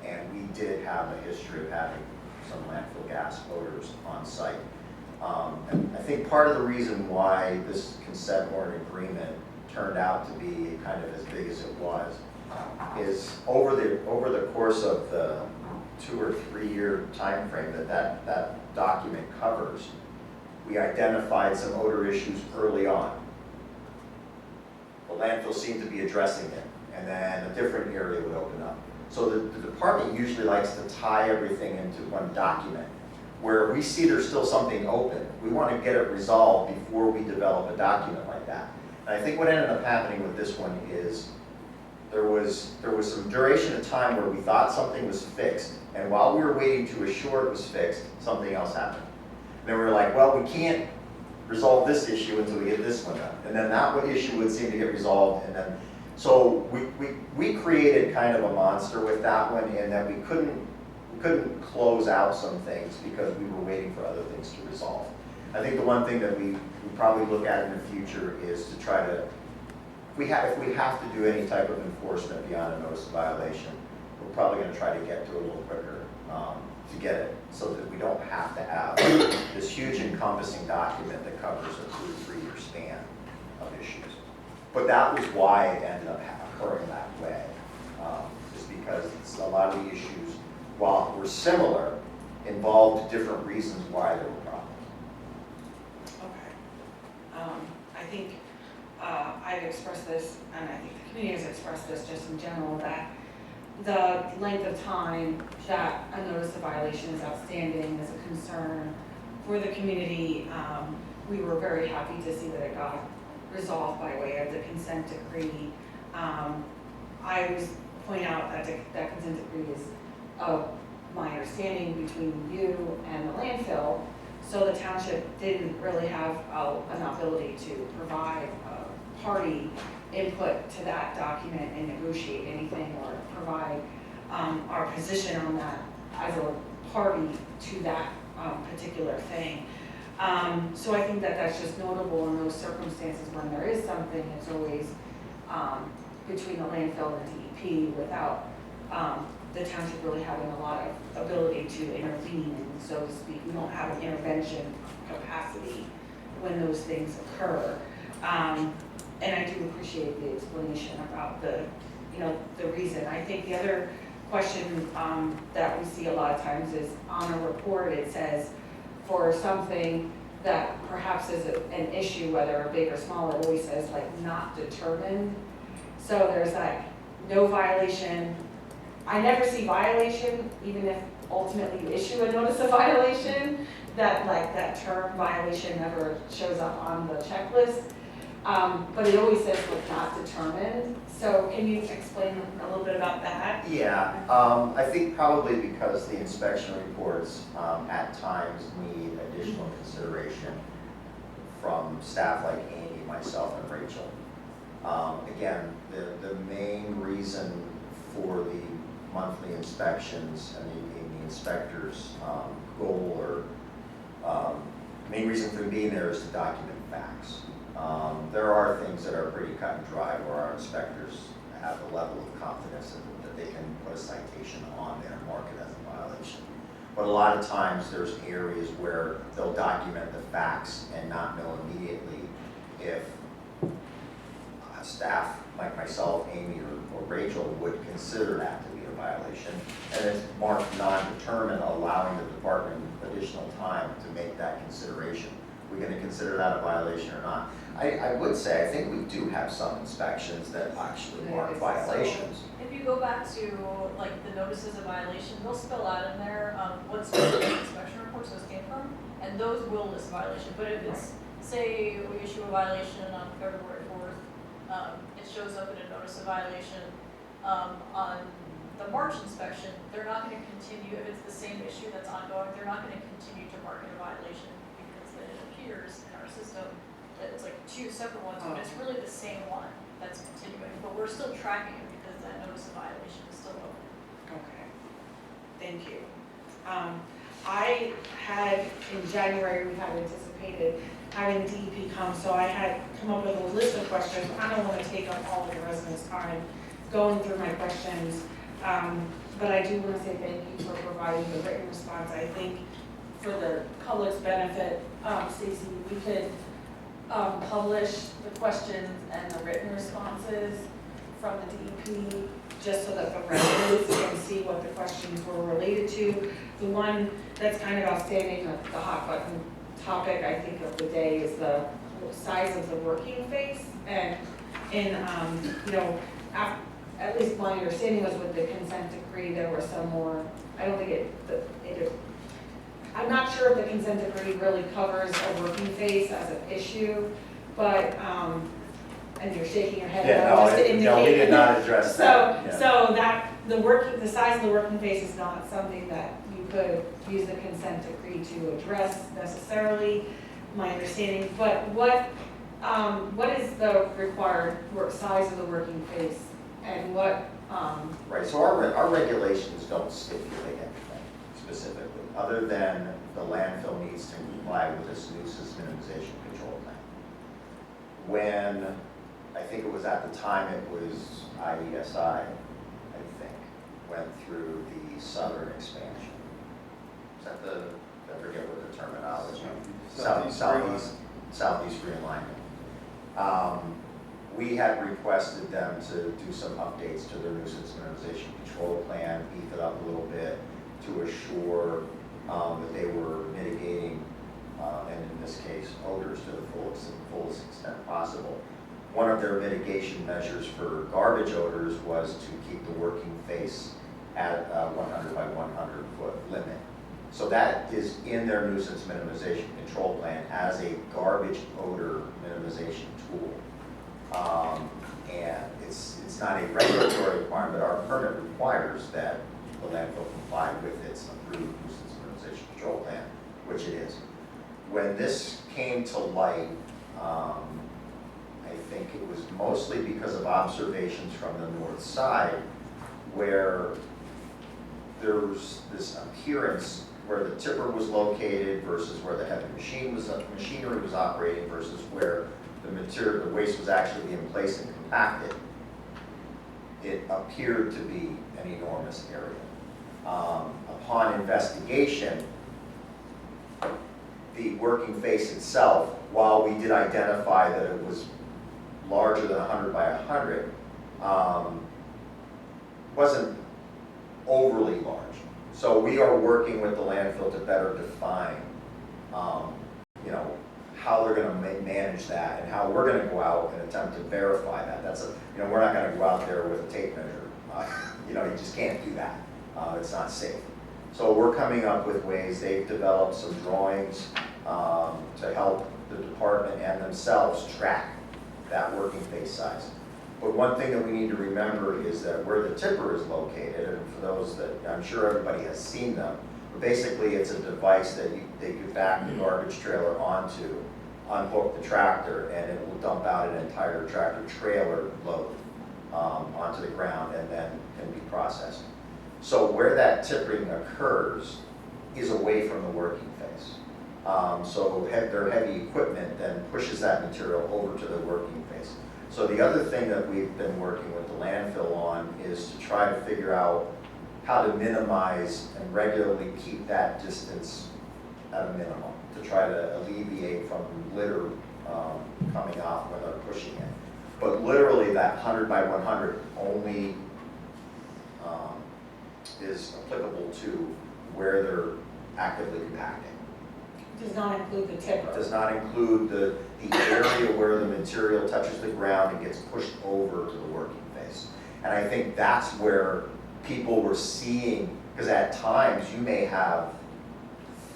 And we did have a history of having some landfill gas odors on site. And I think part of the reason why this consent warrant agreement turned out to be kind of as big as it was is over the course of the 2 or 3 year time frame that document covers, we identified some odor issues early on. The landfill seemed to be addressing it, and then a different area would open up. So the department usually likes to tie everything into one document. Where we see there's still something open, we want to get it resolved before we develop a document like that. And I think what ended up happening with this one is there was some duration of time where we thought something was fixed, and while we were waiting to assure it was fixed, something else happened. And then we were like, well, we can't resolve this issue until we get this one done. And then that one issue would seem to get resolved, and then, so we created kind of a monster with that one in that we couldn't close out some things because we were waiting for other things to resolve. I think the one thing that we probably look at in the future is to try to, if we have to do any type of enforcement beyond a notice of violation, we're probably going to try to get to it a little quicker to get it so that we don't have to have this huge encompassing document that covers a 2 or 3 year span of issues. But that was why it ended up occurring that way, just because it's a lot of the issues, while we're similar, involved different reasons why there were problems. Okay. I think I've expressed this, and I think the community has expressed this just in general, that the length of time that a notice of violation is outstanding is a concern for the community. We were very happy to see that it got resolved by way of the consent decree. I always point out that that consent decree is my understanding between you and the landfill, so the township didn't really have an ability to provide party input to that document and negotiate anything or provide our position on that as a party to that particular thing. So I think that that's just notable in those circumstances when there is something, it's always between the landfill and DEP without the township really having a lot of ability to intervene, and so to speak. We don't have an intervention capacity when those things occur. And I do appreciate the explanation about the reason. I think the other question that we see a lot of times is on a report it says for something that perhaps is an issue, whether big or small, it always says like not determined. So there's like no violation. I never see violation, even if ultimately you issue a notice of violation, that term violation never shows up on the checklist. But it always says like not determined. So can you explain a little bit about that? Yeah, I think probably because the inspection reports at times need additional consideration from staff like Amy, myself, and Rachel. Again, the main reason for the monthly inspections and the inspector's goal or main reason for being there is to document facts. There are things that are pretty cut and dry where our inspectors have a level of confidence that they can put a citation on there and mark it as a violation. But a lot of times there's areas where they'll document the facts and not know immediately if staff like myself, Amy, or Rachel would consider that to be a violation, and it's marked non-determined, allowing the department additional time to make that consideration. We're gonna consider that a violation or not. I would say, I think we do have some inspections that actually mark violations. If you go back to like the notices of violation, they'll spell out in there, what source the inspection reports those came from, and those will list violation. But if it's, say, we issue a violation on February 4th, it shows up in a notice of violation, on the March inspection, they're not gonna continue, if it's the same issue that's ongoing, they're not gonna continue to mark it a violation, because then it appears in our system that it's like two separate ones, but it's really the same one that's continuing, but we're still tracking it because that notice of violation is still open. Okay, thank you. I had, in January, we had anticipated having DEP come, so I had come up with a list of questions. I don't want to take up all of the residents' time going through my questions, but I do want to say thank you for providing the written response. I think for the public's benefit, Stacy, we could publish the questions and the written responses from the DEP, just so that the residents can see what the questions were related to. The one that's kind of outstanding, the hot button topic, I think, of the day is the size of the working face. And in, at least my understanding was with the consent decree, there were some more, I don't think I'm not sure if the consent decree really covers a working face as an issue, but, and you're shaking your head. No, we did not address that. So that, the size of the working face is not something that you could use the consent decree to address necessarily, my understanding. But what is the required size of the working face, and what? Right, so our regulations don't stipulate anything specifically, other than the landfill needs to comply with this nuisance minimization control plan. When, I think it was at the time, it was IESI, I think, went through the southern expansion. Is that I forget what the terminology is. Southeast realignment. We had requested them to do some updates to their nuisance minimization control plan, beef it up a little bit to assure that they were mitigating, and in this case, odors to the fullest extent possible. One of their mitigation measures for garbage odors was to keep the working face at 100 by 100 foot limit. So that is in their nuisance minimization control plan as a garbage odor minimization tool. And it's not a regulatory requirement, but our permit requires that the landfill comply with its approved nuisance minimization control plan, which it is. When this came to light, I think it was mostly because of observations from the north side, where there was this appearance where the tipper was located versus where the heavy machinery was operating versus where the waste was actually being placed and compacted. It appeared to be an enormous area. Upon investigation, the working face itself, while we did identify that it was larger than 100 by 100, wasn't overly large. So we are working with the landfill to better define, how they're going to manage that and how we're going to go out and attempt to verify that. We're not going to go out there with a tape measure. You just can't do that. It's not safe. So we're coming up with ways. They've developed some drawings to help the department and themselves track that working face size. But one thing that we need to remember is that where the tipper is located, and for those that I'm sure everybody has seen them, but basically it's a device that they could back the garbage trailer onto, unhook the tractor, and it will dump out an entire tractor trailer load onto the ground and then can be processed. So where that tipping occurs is away from the working face. So their heavy equipment then pushes that material over to the working face. So the other thing that we've been working with the landfill on is to try to figure out how to minimize and regularly keep that distance at a minimum to try to alleviate from litter coming off when they're pushing it. But literally that 100 by 100 only is applicable to where they're actively compacting. Does not include the tipper. Does not include the area where the material touches the ground and gets pushed over to the working face. And I think that's where people were seeing, because at times you may have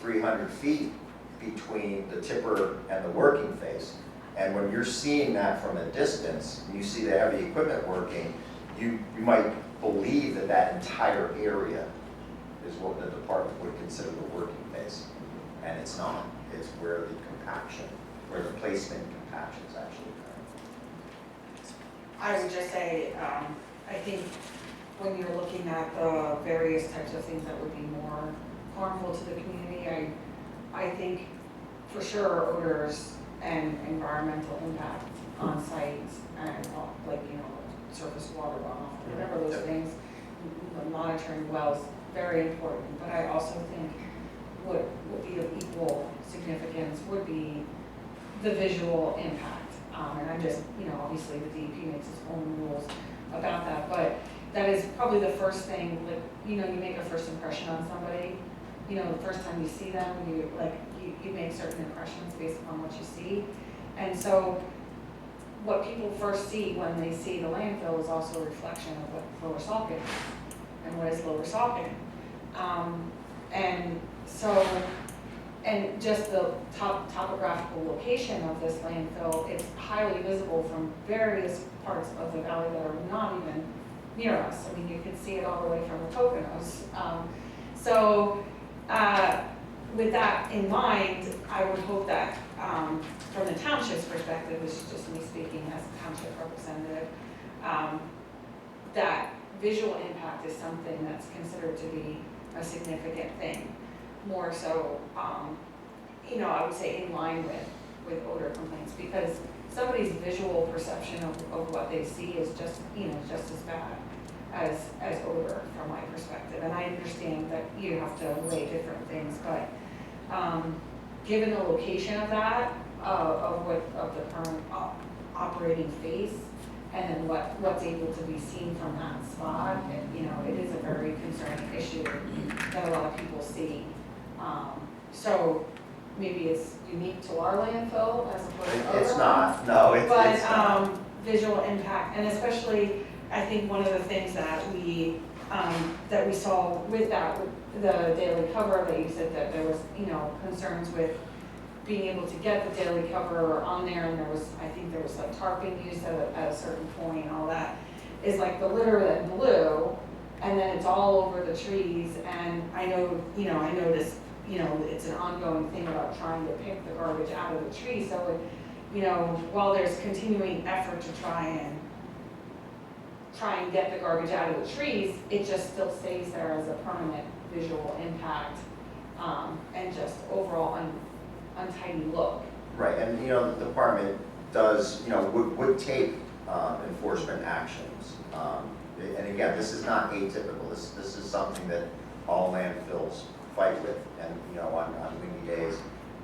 300 feet between the tipper and the working face. And when you're seeing that from a distance, and you see the heavy equipment working, you might believe that that entire area is what the department would consider the working face. And it's not. It's where the compaction, where the placement compaction is actually occurring. I would just say, I think when you're looking at the various types of things that would be more harmful to the community, I think for sure odors and environmental impact on sites and like, you know, surface water runoff, whatever those things, monitoring wells, very important. But I also think what would be of equal significance would be the visual impact. And I'm just, you know, obviously the DEP makes its own rules about that, but that is probably the first thing, like, you know, you make a first impression on somebody, you know, the first time you see them, you make certain impressions based upon what you see. And so what people first see when they see the landfill is also a reflection of what lower Saucon is and what is lower Saucon. And so, and just the topographical location of this landfill, it's highly visible from various parts of the valley that are not even near us. I mean, you can see it all the way from the Poconos. With that in mind, I would hope that from the township's perspective, this is just me speaking as a township representative, that visual impact is something that's considered to be a significant thing. More so, you know, I would say in line with odor complaints, because somebody's visual perception of what they see is just, you know, just as bad as odor from my perspective. And I understand that you have to weigh different things, but given the location of that, of the current operating phase, and then what's able to be seen from that spot, you know, it is a very concerning issue that a lot of people see. So maybe it's unique to our landfill as opposed to other It's ones. not, no, it's not. But visual impact, and especially, I think one of the things that we saw with that, with the daily cover, that you said that there was, you know, concerns with being able to get the daily cover on there, and I think there was like tarping used at a certain point and all that, is like the litter that blew, and then it's all over the trees. And I know, you know, I noticed, you know, it's an ongoing thing about trying to pick the garbage out of the tree. So, you know, while there's continuing effort to try and get the garbage out of the trees, it just still stays there as a permanent visual impact, and just overall untidy look. Right, and you know, the department does, you know, would take enforcement actions. And again, this is not atypical. This is something that all landfills fight with, and you know, on windy days.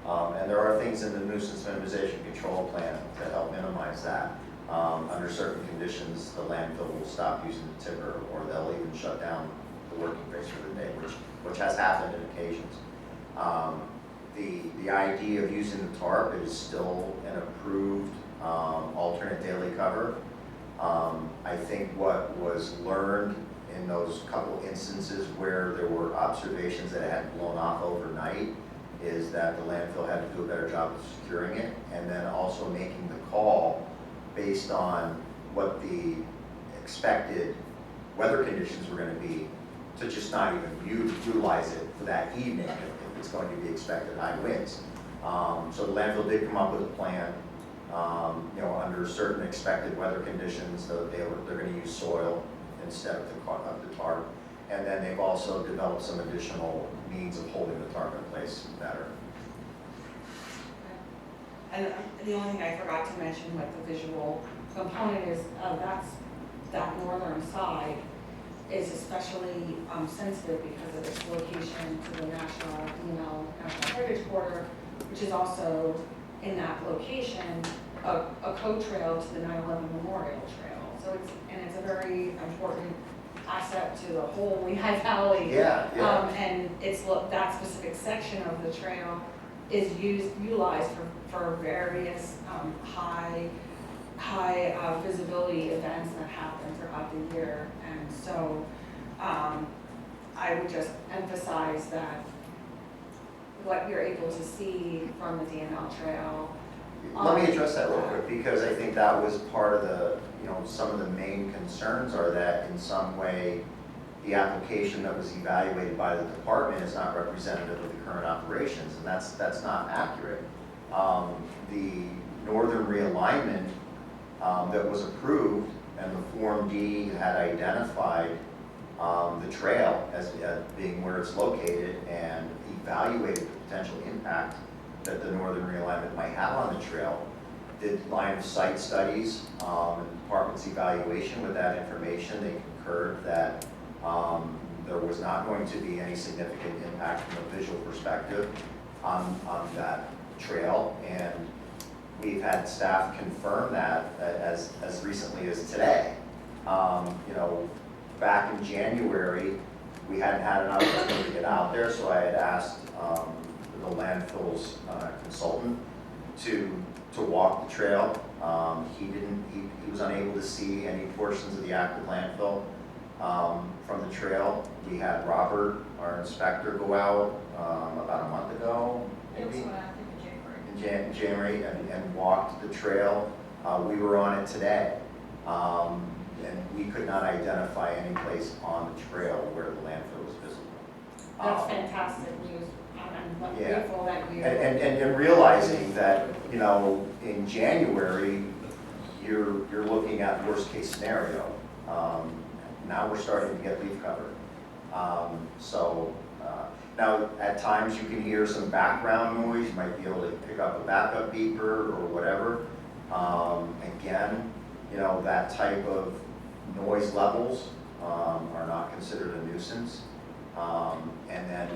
And there are things in the nuisance minimization control plan to help minimize that. Under certain conditions, the landfill will stop using the tipper, or they'll even shut down the working face for the day, which has happened on occasions. The idea of using the tarp is still an approved alternate daily cover. I think what was learned in those couple instances where there were observations that it had blown off overnight is that the landfill had to do a better job of securing it, and then also making the call based on what the expected weather conditions were going to be, to just not even utilize it for that evening if it's going to be expected high winds. So the landfill did come up with a plan, you know, under certain expected weather conditions, they're going to use soil instead of the tarp. And then they've also developed some additional means of holding the tarp in place better. And the only thing I forgot to mention with the visual component is that northern side is especially sensitive because of its location to the National Heritage Corridor, which is also in that location a co-trail to the 9/11 Memorial Trail. So it's a very important asset to the whole Lehigh Valley. Yeah, yeah. And that specific section of the trail is utilized for various, high visibility events that happen throughout the year. And so, I would just emphasize that what you're able to see from the DNL trail. Let me address that real quick, because I think that was part of the, some of the main concerns are that in some way, the application that was evaluated by the department is not representative of the current operations, and that's not accurate. The northern realignment that was approved, and the Form D had identified the trail as being where it's located and evaluated the potential impact that the northern realignment might have on the trail. Did line of sight studies, and the department's evaluation with that information, they concurred that there was not going to be any significant impact from a visual perspective on that trail. And we've had staff confirm that as recently as today. Back in January, we hadn't had an opportunity to get out there, so I had asked the landfill's consultant to walk the trail. He was unable to see any portions of the active landfill from the trail. We had Robert, our inspector, go out about a month ago, maybe? In January, and walked the trail. We were on it today. And we could not identify any place on the trail where the landfill was visible. That's fantastic news. I'm Yeah. grateful that you. And realizing that, in January, you're looking at worst case scenario. Now we're starting to get leaf cover. Now at times you can hear some background noise. You might be able to pick up a backup beeper or whatever. Again, that type of noise levels are not considered a nuisance. And then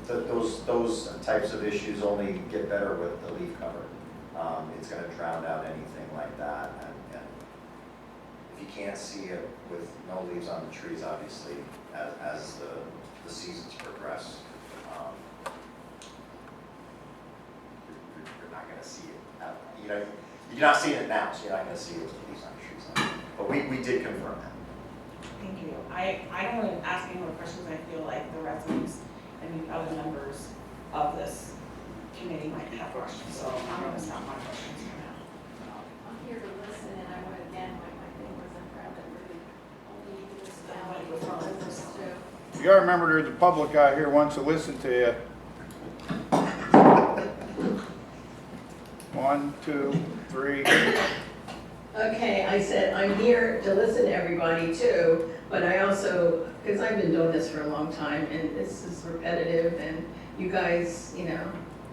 those types of issues only get better with the leaf cover. It's going to drown out anything like that. And if you can't see it with no leaves on the trees, obviously, as the seasons progress, you're not going to see it. You're not seeing it now, so you're not going to see it with the leaves on the trees. But we did confirm that. Thank you. I don't want to ask any more questions. I feel like the residents and the other members of this committee might have questions, so I'm going to stop my questions for now. I'm here to listen, and I want, again, my thing was I'm proud that we're the only municipality that does this too. You gotta remember there's a public out here wants to listen to you. 1, 2, 3. Okay, I said I'm here to listen to everybody too, but I also, because I've been doing this for a long time and this is repetitive and you guys,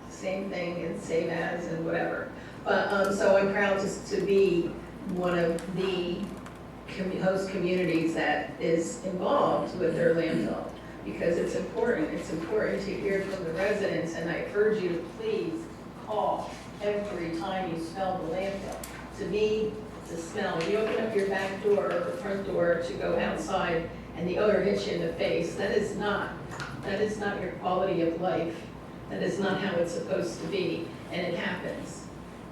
same thing and same as and whatever. But, so I'm proud to be one of the host communities that is involved with their landfill because it's important. It's important to hear from the residents, and I urge you to please call every time you smell the landfill. To me, it's a smell. When you open up your back door or the front door to go outside and the odor hits you in the face, that is not your quality of life. That is not how it's supposed to be, and it happens.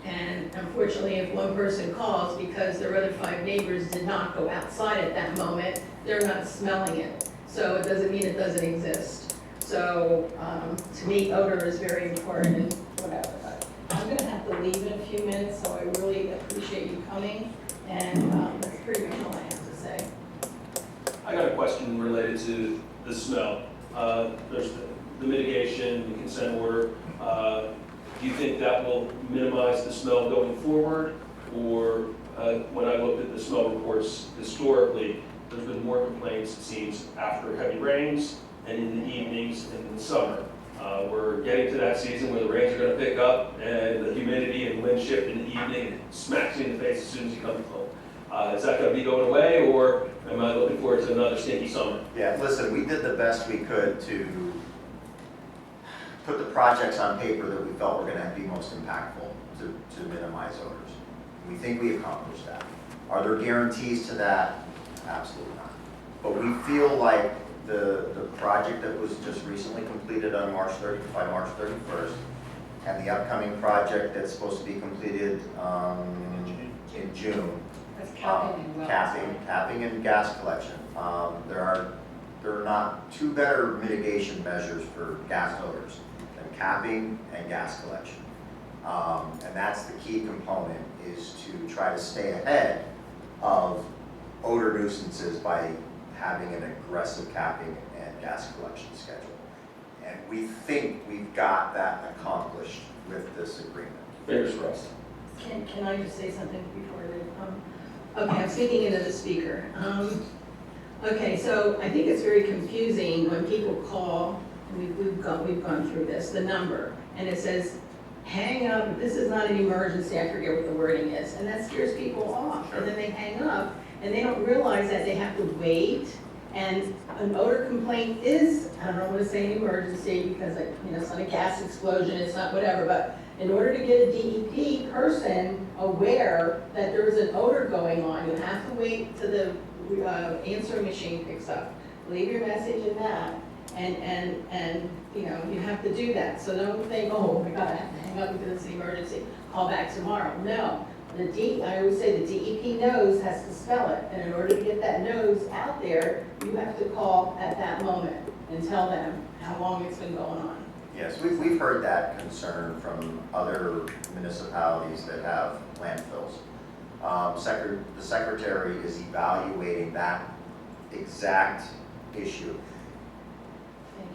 And unfortunately, if one person calls because their other 5 neighbors did not go outside at that moment, they're not smelling it. So it doesn't mean it doesn't exist. So to me, odor is very important and whatever. But I'm gonna have to leave in a few minutes, so I really appreciate you coming. And that's pretty much all I have to say. I got a question related to the smell. There's the mitigation, the consent order. Do you think that will minimize the smell going forward? Or when I looked at the smell reports historically, there's been more complaints, it seems, after heavy rains and in the evenings in the summer. We're getting to that season where the rains are going to pick up and the humidity and wind shift in the evening and it smacks you in the face as soon as you come home. Is that going to be going away, or am I looking forward to another stinky summer? Yeah, listen, we did the best we could to put the projects on paper that we felt were going to be most impactful to minimize odors. We think we accomplished that. Are there guarantees to that? Absolutely not. But we feel like the project that was just recently completed on by March 31st, and the upcoming project that's supposed to be completed in June. That's capping and wells. Capping and gas collection. There are not two better mitigation measures for gas odors than capping and gas collection. And that's the key component, is to try to stay ahead of odor nuisances by having an aggressive capping and gas collection schedule. And we think we've got that accomplished with this agreement. Fingers crossed. Can I just say something before they, okay, I'm speaking into the speaker. Okay, so I think it's very confusing when people call, and we've gone through this, the number, and it says, hang up, this is not an emergency, I forget what the wording is, and that scares people off. And then they hang up, and they don't realize that they have to wait, and an odor complaint is, I don't want to say an emergency, because it's not a gas explosion, it's not whatever, but in order to get a DEP person aware that there's an odor going on, you have to wait till the answering machine picks up. Leave your message in that, and you have to do that. So don't think, oh my God, I have to hang up because it's an emergency, call back tomorrow. No, I always say the DEP nose has to smell it, and in order to get that nose out there, you have to call at that moment and tell them how long it's been going on. Yes, we've heard that concern from other municipalities that have landfills. The secretary is evaluating that exact issue.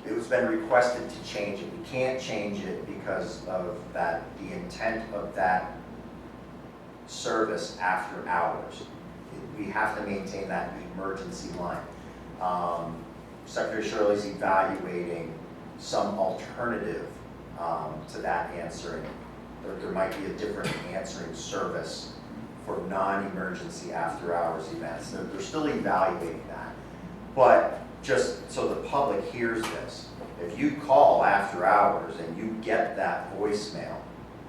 It was been requested to change it. We can't change it because of the intent of that service after hours. We have to maintain that emergency line. Secretary Shirley's evaluating some alternative to that answering. There might be a different answering service for non-emergency after-hours events. They're still evaluating that. But just so the public hears this, if you call after hours and you get that voicemail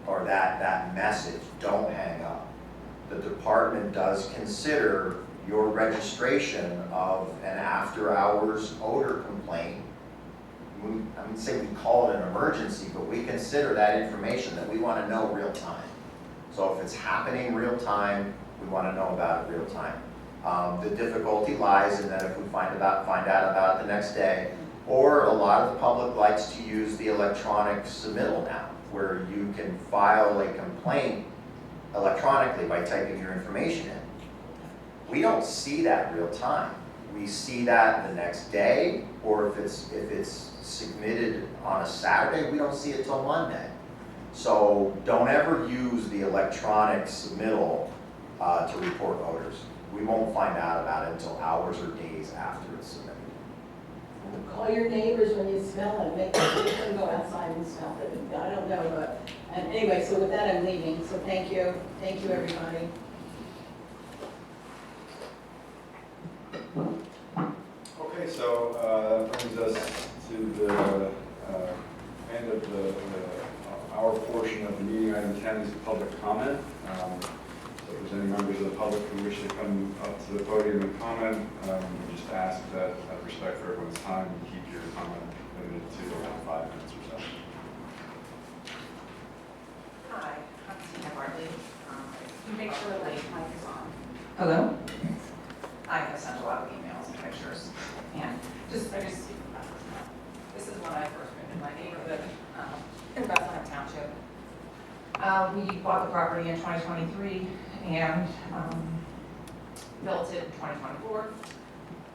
or that message, don't hang up. The department does consider your registration of an after-hours odor complaint. I wouldn't say we call it an emergency, but we consider that information that we want to know real time. So if it's happening real time, we want to know about it real time. The difficulty lies in that if we find out about it the next day, or a lot of the public likes to use the electronic submittal now, where you can file a complaint electronically by typing your information in. We don't see that real time. We see that the next day, or if it's submitted on a Saturday, we don't see it till Monday. So don't ever use the electronic submittal to report odors. We won't find out about it until hours or days after it's submitted. Call your neighbors when you smell it, make them go outside and smell it. I don't know, but, and anyway, so with that, I'm leaving, so thank you, everybody. Okay, so that brings us to the end of our portion of the meeting. Item 10 is public comment. So if there's any members of the public who wish to come up to the podium and comment, we just ask that, out of respect for everyone's time, you keep your comment limited to around 5 minutes or so. Hi, I'm Tina Bartley. Can you make sure the mic is on? Hello? I have sent a lot of emails and pictures, and this is when I first moved in my neighborhood in Bethlehem Township. We bought the property in 2023 and built it in 2024.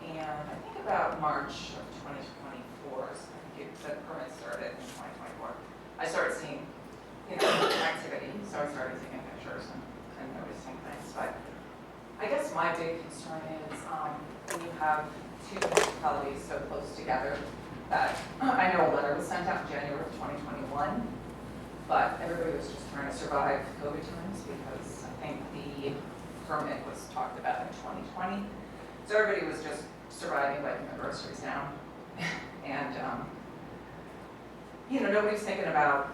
And I think about March of 2024, so I think the permit started in 2024. I started seeing, activity, so I started taking pictures and noticing things. But I guess my big concern is when you have two municipalities so close together that I know a letter was sent out in January of 2021, but everybody was just trying to survive COVID times because I think the permit was talked about in 2020. So everybody was just surviving, wiping their groceries down. And, nobody's thinking about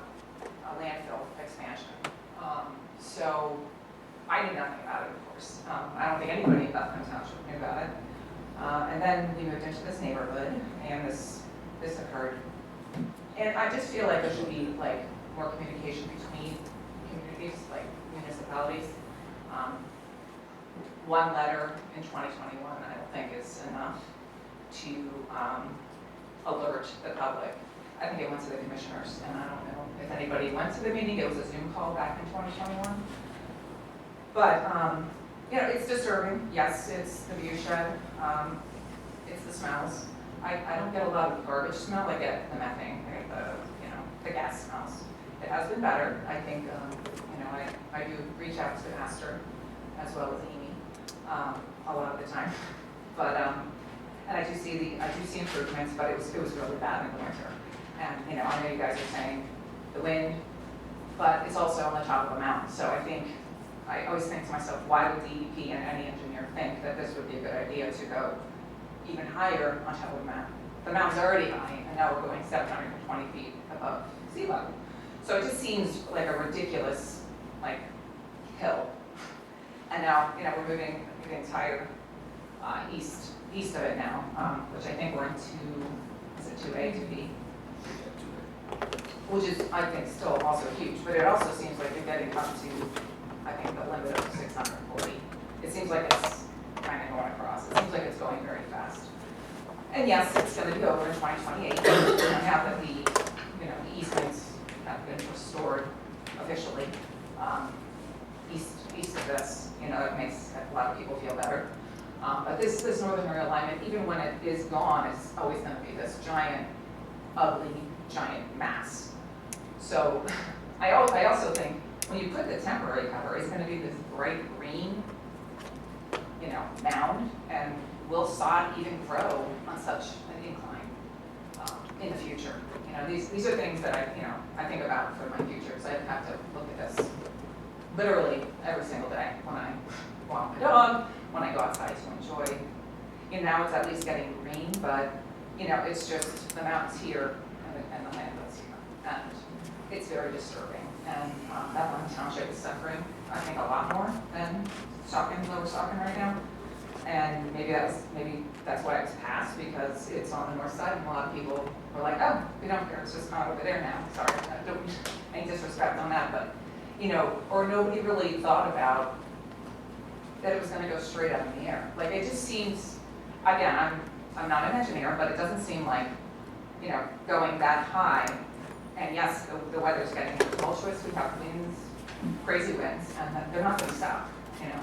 a landfill expansion. So I knew nothing about it, of course. I don't think anybody in Bethlehem Township knew about it. And then we moved into this neighborhood, and this occurred. And I just feel like there should be like more communication between communities, like municipalities. One letter in 2021, I don't think is enough to alert the public. I think it went to the commissioners, and I don't know if anybody went to the meeting. It was a Zoom call back in 2021. But, you know, it's disturbing. Yes, it's the view shed. It's the smells. I don't get a lot of garbage smell. I get the methane, I get the gas smells. It has been better. I think, you know, I do reach out to Astor as well as Amy a lot of the time. But, and I do see improvements, but it was really bad in the winter. And, you know, I know you guys are saying the wind, but it's also on the top of a mountain. So I always think to myself, why would DEP and any engineer think that this would be a good idea to go even higher on top of the mountain? The mountain's already high, and now we're going 720 feet above sea level. So it just seems like a ridiculous, like, hill. And now, you know, we're moving the entire east of it now, which I think we're in is it 2A, 2B? Which is, I think, still also huge, but it also seems like you're getting up to, I think, the limit of 640. It seems like it's kind of going across. It seems like it's going very fast. And yes, it's going to be over in 2028. Now that the easements have been restored officially, east of this, you know, it makes a lot of people feel better. But this northern realignment, even when it is gone, is always going to be this giant, ugly, giant mass. So I also think when you put the temporary cover, it's going to be this bright green, you know, mound, and will sod even grow on such an incline in the future? You know, these are things that I think about for my future. So I have to look at this literally every single day when I walk my dog, when I go outside to enjoy. You know, now it's at least getting green, but you know, it's just the mountains here and the landfills here, and it's very disturbing. And Bethlehem Township is suffering, I think, a lot more than Lower Saucon right now. And maybe that's why it was passed, because it's on the north side, and a lot of people were like, oh, we don't care, it's just not over there now. Sorry, I don't any disrespect on that, but you know, or nobody really thought about that it was going to go straight up in the air. Like, it just seems, again, I'm not an engineer, but it doesn't seem like, you know, going that high. And yes, the weather's getting tumultuous. We have winds, crazy winds, and they're not going to stop, you know.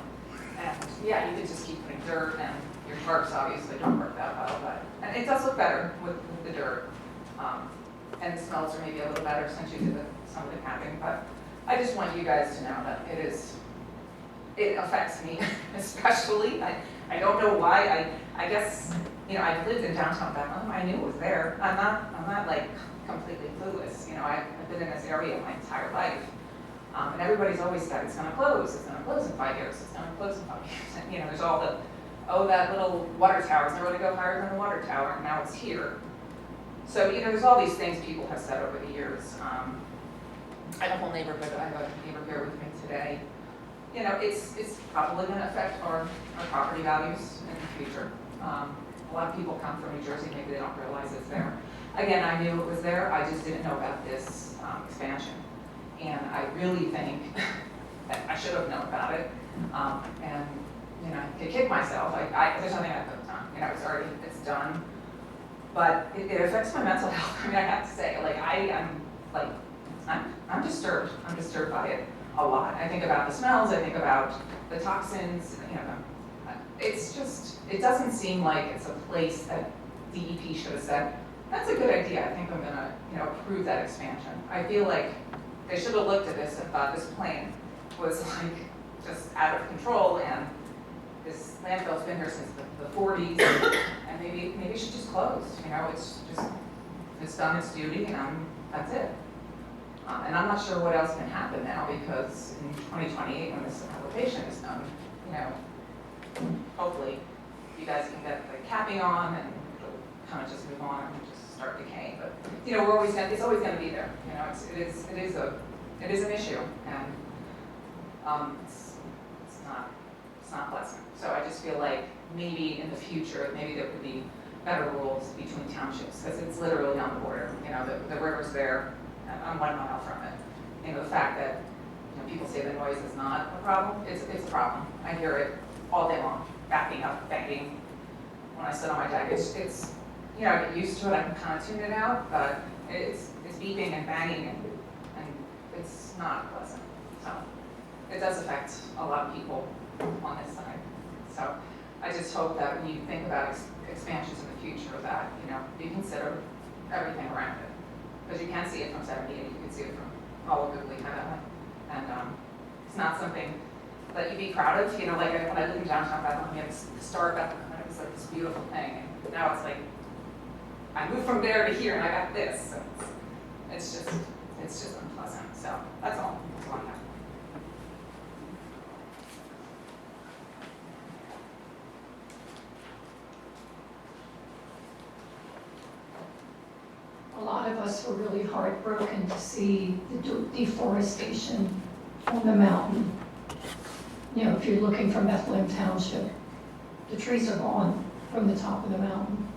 And yeah, you could just keep putting dirt, and your tarps obviously don't work that well, but and it does look better with the dirt. And the smells are maybe a little better since you did some of the capping, but I just want you guys to know that it affects me especially. I don't know why. I guess, you know, I've lived in downtown Bethlehem. I knew it was there. I'm not like completely clueless. You know, I've been in this area my entire life. And everybody's always said it's going to close. It's going to close in 5 years. It's going to close in 5 years. And, you know, there's all that little water tower is never going to go higher than the water tower, and now it's here. So, you know, there's all these things people have said over the years. I have a whole neighborhood. I have a neighbor here with me today. You know, it's probably going to affect our property values in the future. A lot of people come from New Jersey. Maybe they don't realize it's there. Again, I knew it was there. I just didn't know about this expansion. And I really think that I should have known about it. And, you know, to kick myself, there's nothing I could have done. You know, it's done. But it affects my mental health. I mean, I have to say, like, I'm disturbed. I'm disturbed by it a lot. I think about the smells. I think about the toxins. You know, it's just, it doesn't seem like it's a place that DEP should have said, that's a good idea. I think I'm gonna, you know, approve that expansion. I feel like they should have looked at this and thought this plan was like just out of control, and this landfill's been here since the 40s, and maybe it should just close. You know, it's done its duty, and that's it. And I'm not sure what else can happen now, because in 2028, when this application is done, you know, hopefully you guys can get the capping on, and it'll kind of just move on and just start decaying. But you know, it's always going to be there. You know, it is an issue, and it's It's not pleasant. So I just feel like maybe in the future, maybe there could be better rules between townships, because it's literally on the border. You know, the river's there, and I'm 1 mile from it. You know, the fact that, you know, people say the noise is not a problem, it's a problem. I hear it all day long, backing up, banging. When I sit on my deck, it's you know, I get used to it, I can kind of tune it out, but it's beeping and banging, and it's not pleasant. So it does affect a lot of people on this side. So I just hope that when you think about expansions in the future, that, you know, you consider everything around it. Because you can see it from 78, you can see it from all over Bethlehem, and it's not something that you'd be proud of. You know, like when I lived in downtown Bethlehem, we had this historic Bethlehem, and it was like this beautiful thing. And now it's like, I moved from there to here, and I got this. So it's just unpleasant. So that's all. That's all I have. A lot of us were really heartbroken to see the deforestation on the mountain. You know, if you're looking from Bethlehem Township, the trees are gone from the top of the mountain.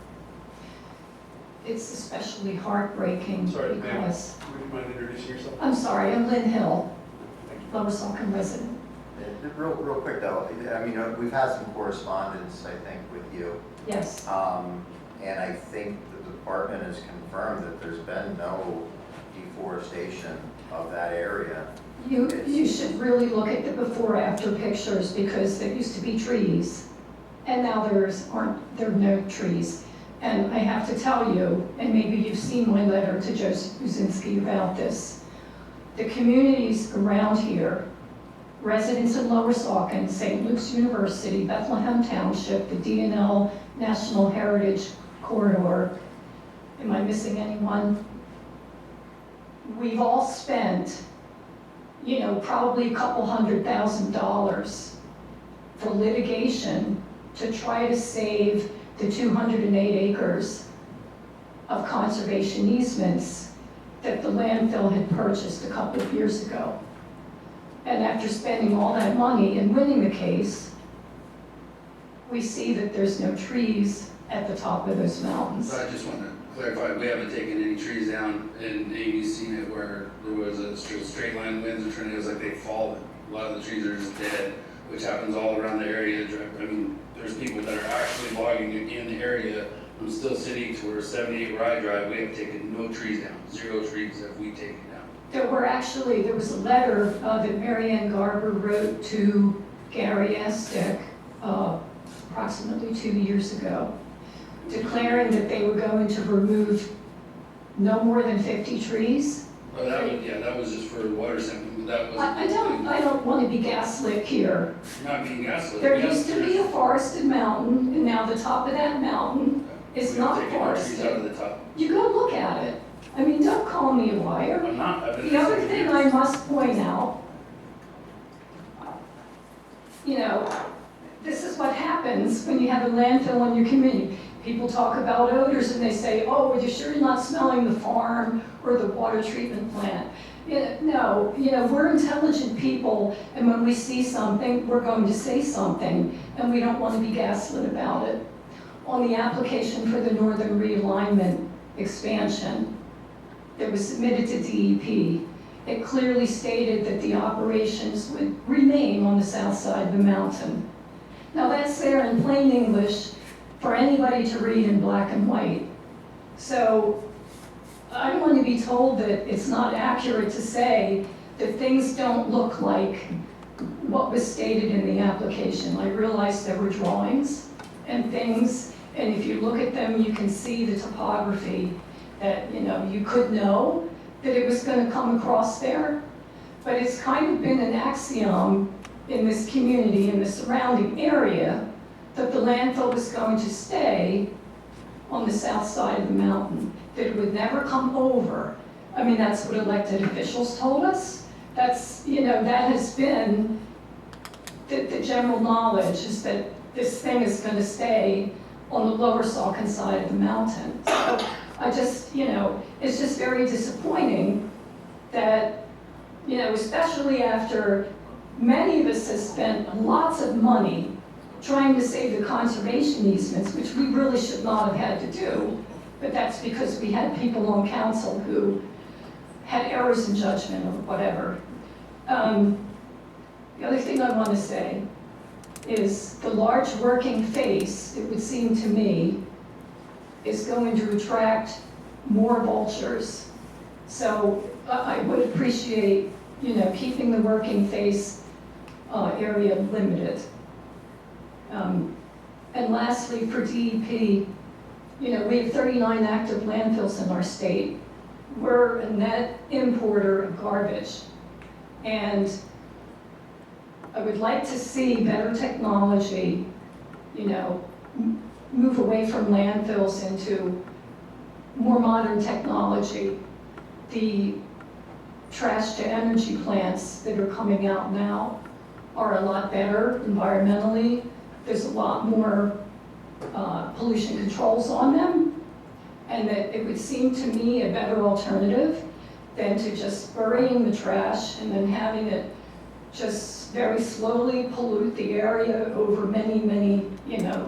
It's especially heartbreaking Sorry, ma'am. because, Would you mind introducing yourself? I'm sorry, I'm Lynn Hill, Lower Saucon resident. Real quick though, I mean, we've had some correspondence, I think, with you. Yes, And I think the department has confirmed that there's been no deforestation of that area. you should really look at the before-after pictures because there used to be trees and now there are no trees. And I have to tell you, and maybe you've seen my letter to Joseph Buzinski about this, the communities around here, residents in Lower Saucon, St. Luke's University, Bethlehem Township, the DNL National Heritage Corridor, am I missing anyone? We've all spent, you know, probably a couple $100,000 for litigation to try to save the 208 acres of conservation easements that the landfill had purchased a couple of years ago. And after spending all that money and winning the case, we see that there's no trees at the top of those mountains. So I just want to clarify, we haven't taken any trees down, and Amy's seen it where there was a straight line winds or tornadoes, like they fall. A lot of the trees are just dead, which happens all around the area. I mean, there's people that are actually logging in the area from Still City to where 78 Rye Drive. We have taken no trees down, 0 trees have we taken down. There was a letter that Mary Ann Garber wrote to Gary Estek approximately 2 years ago, declaring that they were going to remove no more than 50 trees. Oh, that was just for water sampling, but that I wasn't. don't want to be gaslit here. Not being gaslit. There Yes, used to be a forested mountain, and now the top of that mountain is we have not taken no trees out of forested. the top. You go look at it. I mean, don't call me a liar. I'm not. I've been The other listening to thing you. I must point out, you know, this is what happens when you have a landfill in your community. People talk about odors and they say, oh, are you sure you're not smelling the farm or the water treatment plant? No, you know, we're intelligent people, and when we see something, we're going to say something, and we don't want to be gaslit about it. On the application for the Northern Realignment expansion that was submitted to DEP, it clearly stated that the operations would remain on the south side of the mountain. Now that's there in plain English for anybody to read in black and white. So I don't want to be told that it's not accurate to say that things don't look like what was stated in the application. I realized there were drawings and things, and if you look at them, you can see the topography that, you know, you could know that it was going to come across there. But it's kind of been an axiom in this community, in the surrounding area, that the landfill was going to stay on the south side of the mountain, that it would never come over. I mean, that's what elected officials told us. That's, you know, that has been the general knowledge, is that this thing is going to stay on the Lower Saucon side of the mountain. So I just, you know, it's just very disappointing that, you know, especially after many of us have spent lots of money trying to save the conservation easements, which we really should not have had to do. But that's because we had people on council who had errors in judgment or whatever. The other thing I want to say is the large working face, it would seem to me, is going to attract more vultures. So I would appreciate, keeping the working face area limited. And lastly, for DEP, we have 39 active landfills in our state. We're a net importer of garbage. And I would like to see better technology, move away from landfills into more modern technology. The trash to energy plants that are coming out now are a lot better environmentally. There's a lot more pollution controls on them, and that it would seem to me a better alternative than to just burying the trash and then having it just very slowly pollute the area over many, many,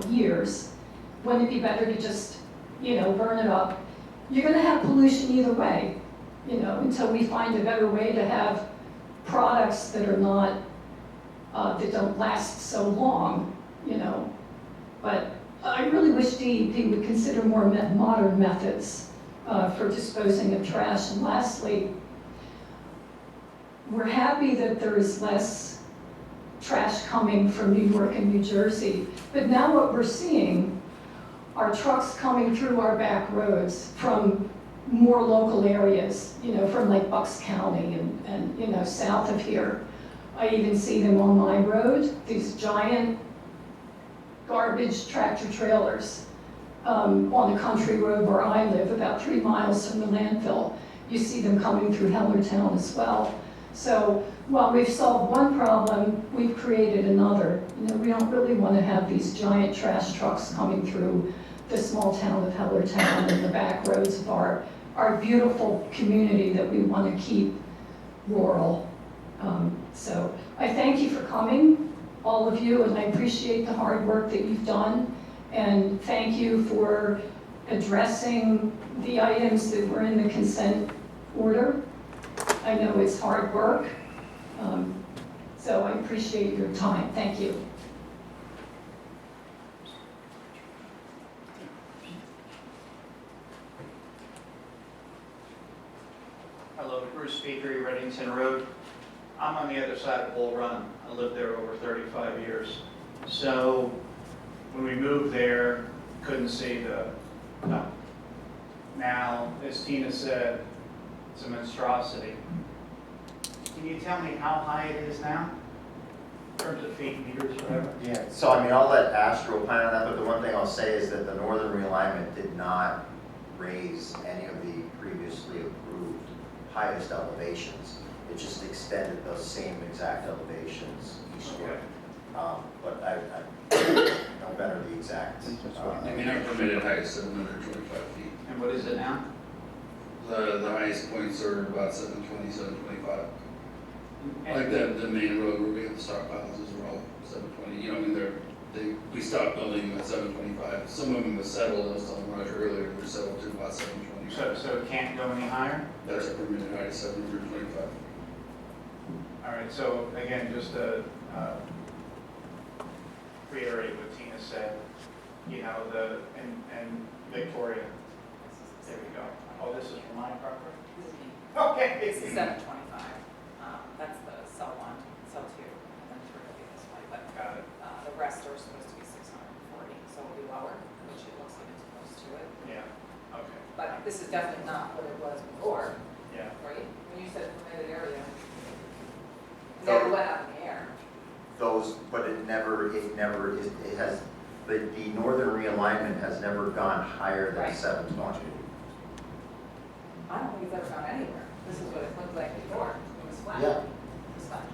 years. Wouldn't it be better to just, burn it up? You're gonna have pollution either way, until we find a better way to have products that are not, that don't last so long, But I really wish DEP would consider more modern methods for disposing of trash. And lastly, we're happy that there is less trash coming from New York and New Jersey, but now what we're seeing are trucks coming through our back roads from more local areas, from like Bucks County and south of here. I even see them on my road, these giant garbage tractor trailers on a country road where I live, about 3 miles from the landfill. You see them coming through Hellertown as well. So while we've solved one problem, we've created another. We don't really want to have these giant trash trucks coming through the small town of Hellertown and the back roads of our beautiful community that we want to keep rural. So I thank you for coming, all of you, and I appreciate the hard work that you've done. And thank you for addressing the items that were in the consent order. I know it's hard work, so I appreciate your time. Thank you. Hello, Bruce Feekery, Reddington Road. I'm on the other side of Bull Run. I lived there over 35 years. So when we moved there, couldn't see the dump. Now, as Tina said, it's a monstrosity. Can you tell me how high it is now? In terms of feet, meters, whatever? Yeah, so I'll let Astro plan on that, but the one thing I'll say is that the northern realignment did not raise any of the previously approved highest elevations. It just extended those same exact elevations eastward. But I know better the exact. Our permitted height is 725 feet. And what is it now? The highest points are about 720, 725. Like the main road where we have the stockpiles is all 720. We stopped building them at 725. Some of them have settled, I was telling Roger earlier, they're settled to about 720. So it can't go any higher? That's our permitted height, 725. All right, so again, just to reiterate what Tina said, and Victoria, there we go. Oh, this is from my property? Okay. This is 725. That's the cell 1, cell 2, and then 3 will be this way. But Got it. the rest are supposed to be 640, so it'll be lower, which it looks like it's close to it. Yeah, okay, But this is definitely not what it was before, yeah. right? When you said permitted area, it never went up in the air. But it has, the northern realignment has never gone higher than Right. 720. I don't think it's ever gone anywhere. This is what it looked like before. It was flat. Yeah. It was flat.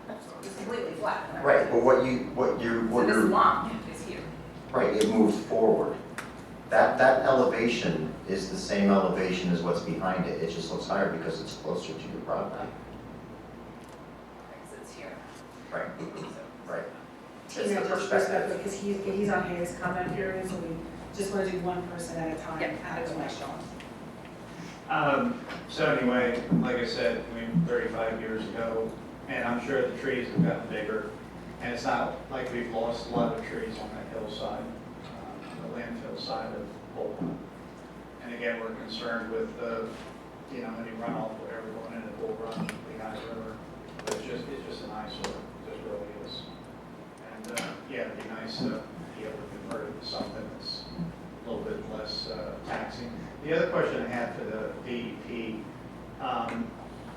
It was completely flat. Right, but So this long is here. right, it moves forward. That elevation is the same elevation as what's behind it. It just looks higher because it's closer to your property. Because it's here. Right, right. It's Tina, the just perspective. respectfully, because he's on his comment period, so we just want to do one person at a time. Yep, that's what I So anyway, like I said, I mean, 35 years ago, and I'm sure the trees have gotten bigger, and it's not like we've lost a lot of trees on that hillside, the landfill side of Bull Run. And again, we're concerned with, any runoff, whatever going into Bull Run, behind the river. But it's just an eyesore, it just really is. And, yeah, it'd be nice to be able to convert it to something that's a little bit less taxing. The other question I had for the DEP,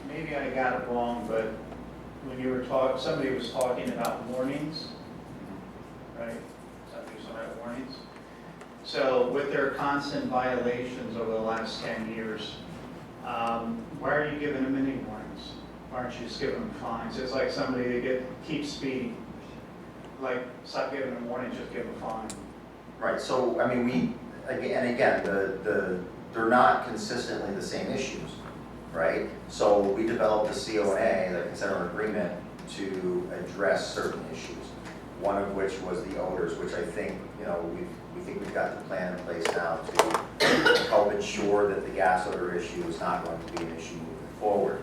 maybe I got it wrong, but when you were somebody was talking about warnings, right? Somebody was talking about warnings. So with their constant violations over the last 10 years, why are you giving them any warnings? Why aren't you just giving them fines? It's like somebody that keeps speeding. Like, stop giving them warnings, just give them a fine. Right, so, I mean, again, they're not consistently the same issues, right? So we developed a CONA, the consent order agreement, to address certain issues. One of which was the odors, which I think, we think we've got the plan in place now to help ensure that the gas odor issue is not going to be an issue moving forward.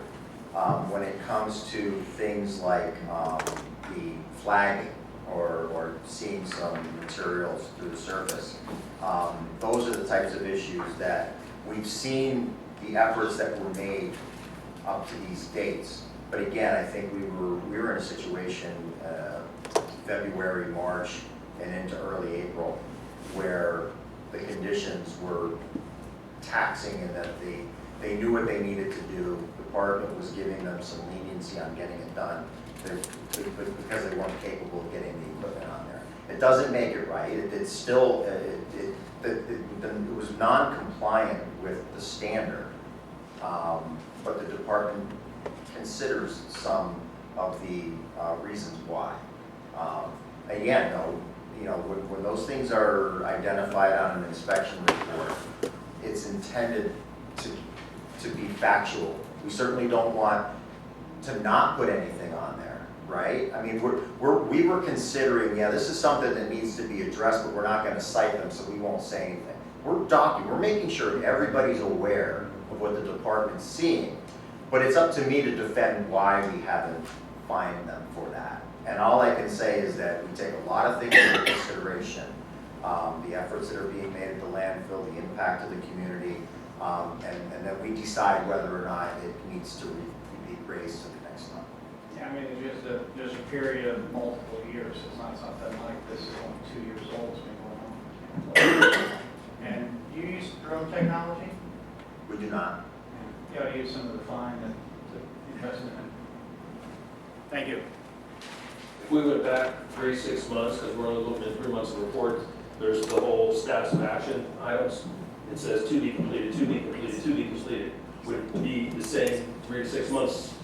When it comes to things like the flagging or seeing some materials through the surface, those are the types of issues that we've seen the efforts that were made up to these dates. But again, I think we were in a situation February, March, and into early April, where the conditions were taxing and that they knew what they needed to do. The department was giving them some leniency on getting it done, because they weren't capable of getting the equipment on there. It doesn't make it right. It's still, it was non-compliant with the standard, but the department considers some of the reasons why. Again, though, when those things are identified on an inspection report, it's intended to be factual. We certainly don't want to not put anything on there, right? I mean, we were considering, this is something that needs to be addressed, but we're not going to cite them, so we won't say anything. We're making sure everybody's aware of what the department's seeing, but it's up to me to defend why we haven't fined them for that. And all I can say is that we take a lot of things into consideration, the efforts that are being made at the landfill, the impact of the community, and then we decide whether or not it needs to be raised to the next level. Yeah, I mean, there's a period of multiple years. It's not something like this is only 2 years old, it's been going on. And do you use drone technology? We do not. You ought to use some of the fine to invest in it. Thank you. If we went back 36 months, because we're only looking at 3 months of report, there's the whole status of action items. It says to be completed, to be completed, to be completed. Would it be the same 3 to 6 months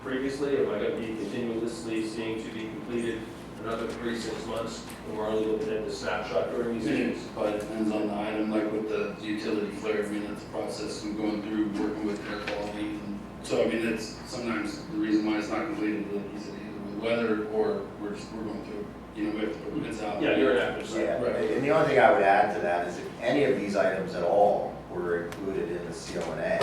previously? Or am I going to be continuously seeing to be completed another 3 to 6 months? And we're only looking at the snapshot during these meetings? But it depends on the item, like with the utility flare, I mean, that's a process of going through, working with air quality. And so, I mean, it's sometimes the reason why it's not completed, like you said, either with weather or we're going through, we have to put bids out. Yeah, you're an active site. Yeah, Right. and the only thing I would add to that is if any of these items at all were included in the CONA,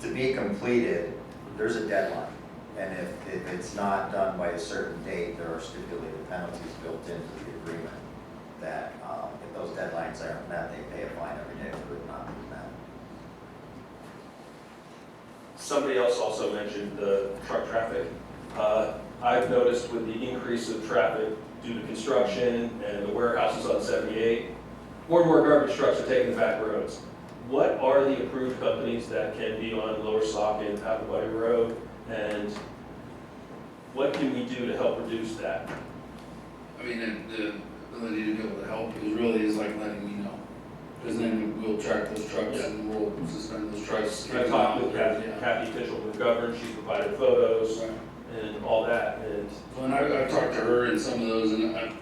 to be completed, there's a deadline. And if it's not done by a certain date, there are stipulated penalties built into the agreement that if those deadlines aren't met, they pay a fine every day for it not being met. Somebody else also mentioned the truck traffic. I've noticed with the increase of traffic due to construction and the warehouses on 78, more and more garbage trucks are taking the back roads. What are the approved companies that can be on Lower Sauk and Applebury Road? And what can we do to help reduce that? I mean, the ability to be able to help is like letting me know. Because then we'll track those trucks and we'll suspend those trucks. I talked with Kathy Fishel from Govern, she provided photos and all that. And I've talked to her and some of those, and I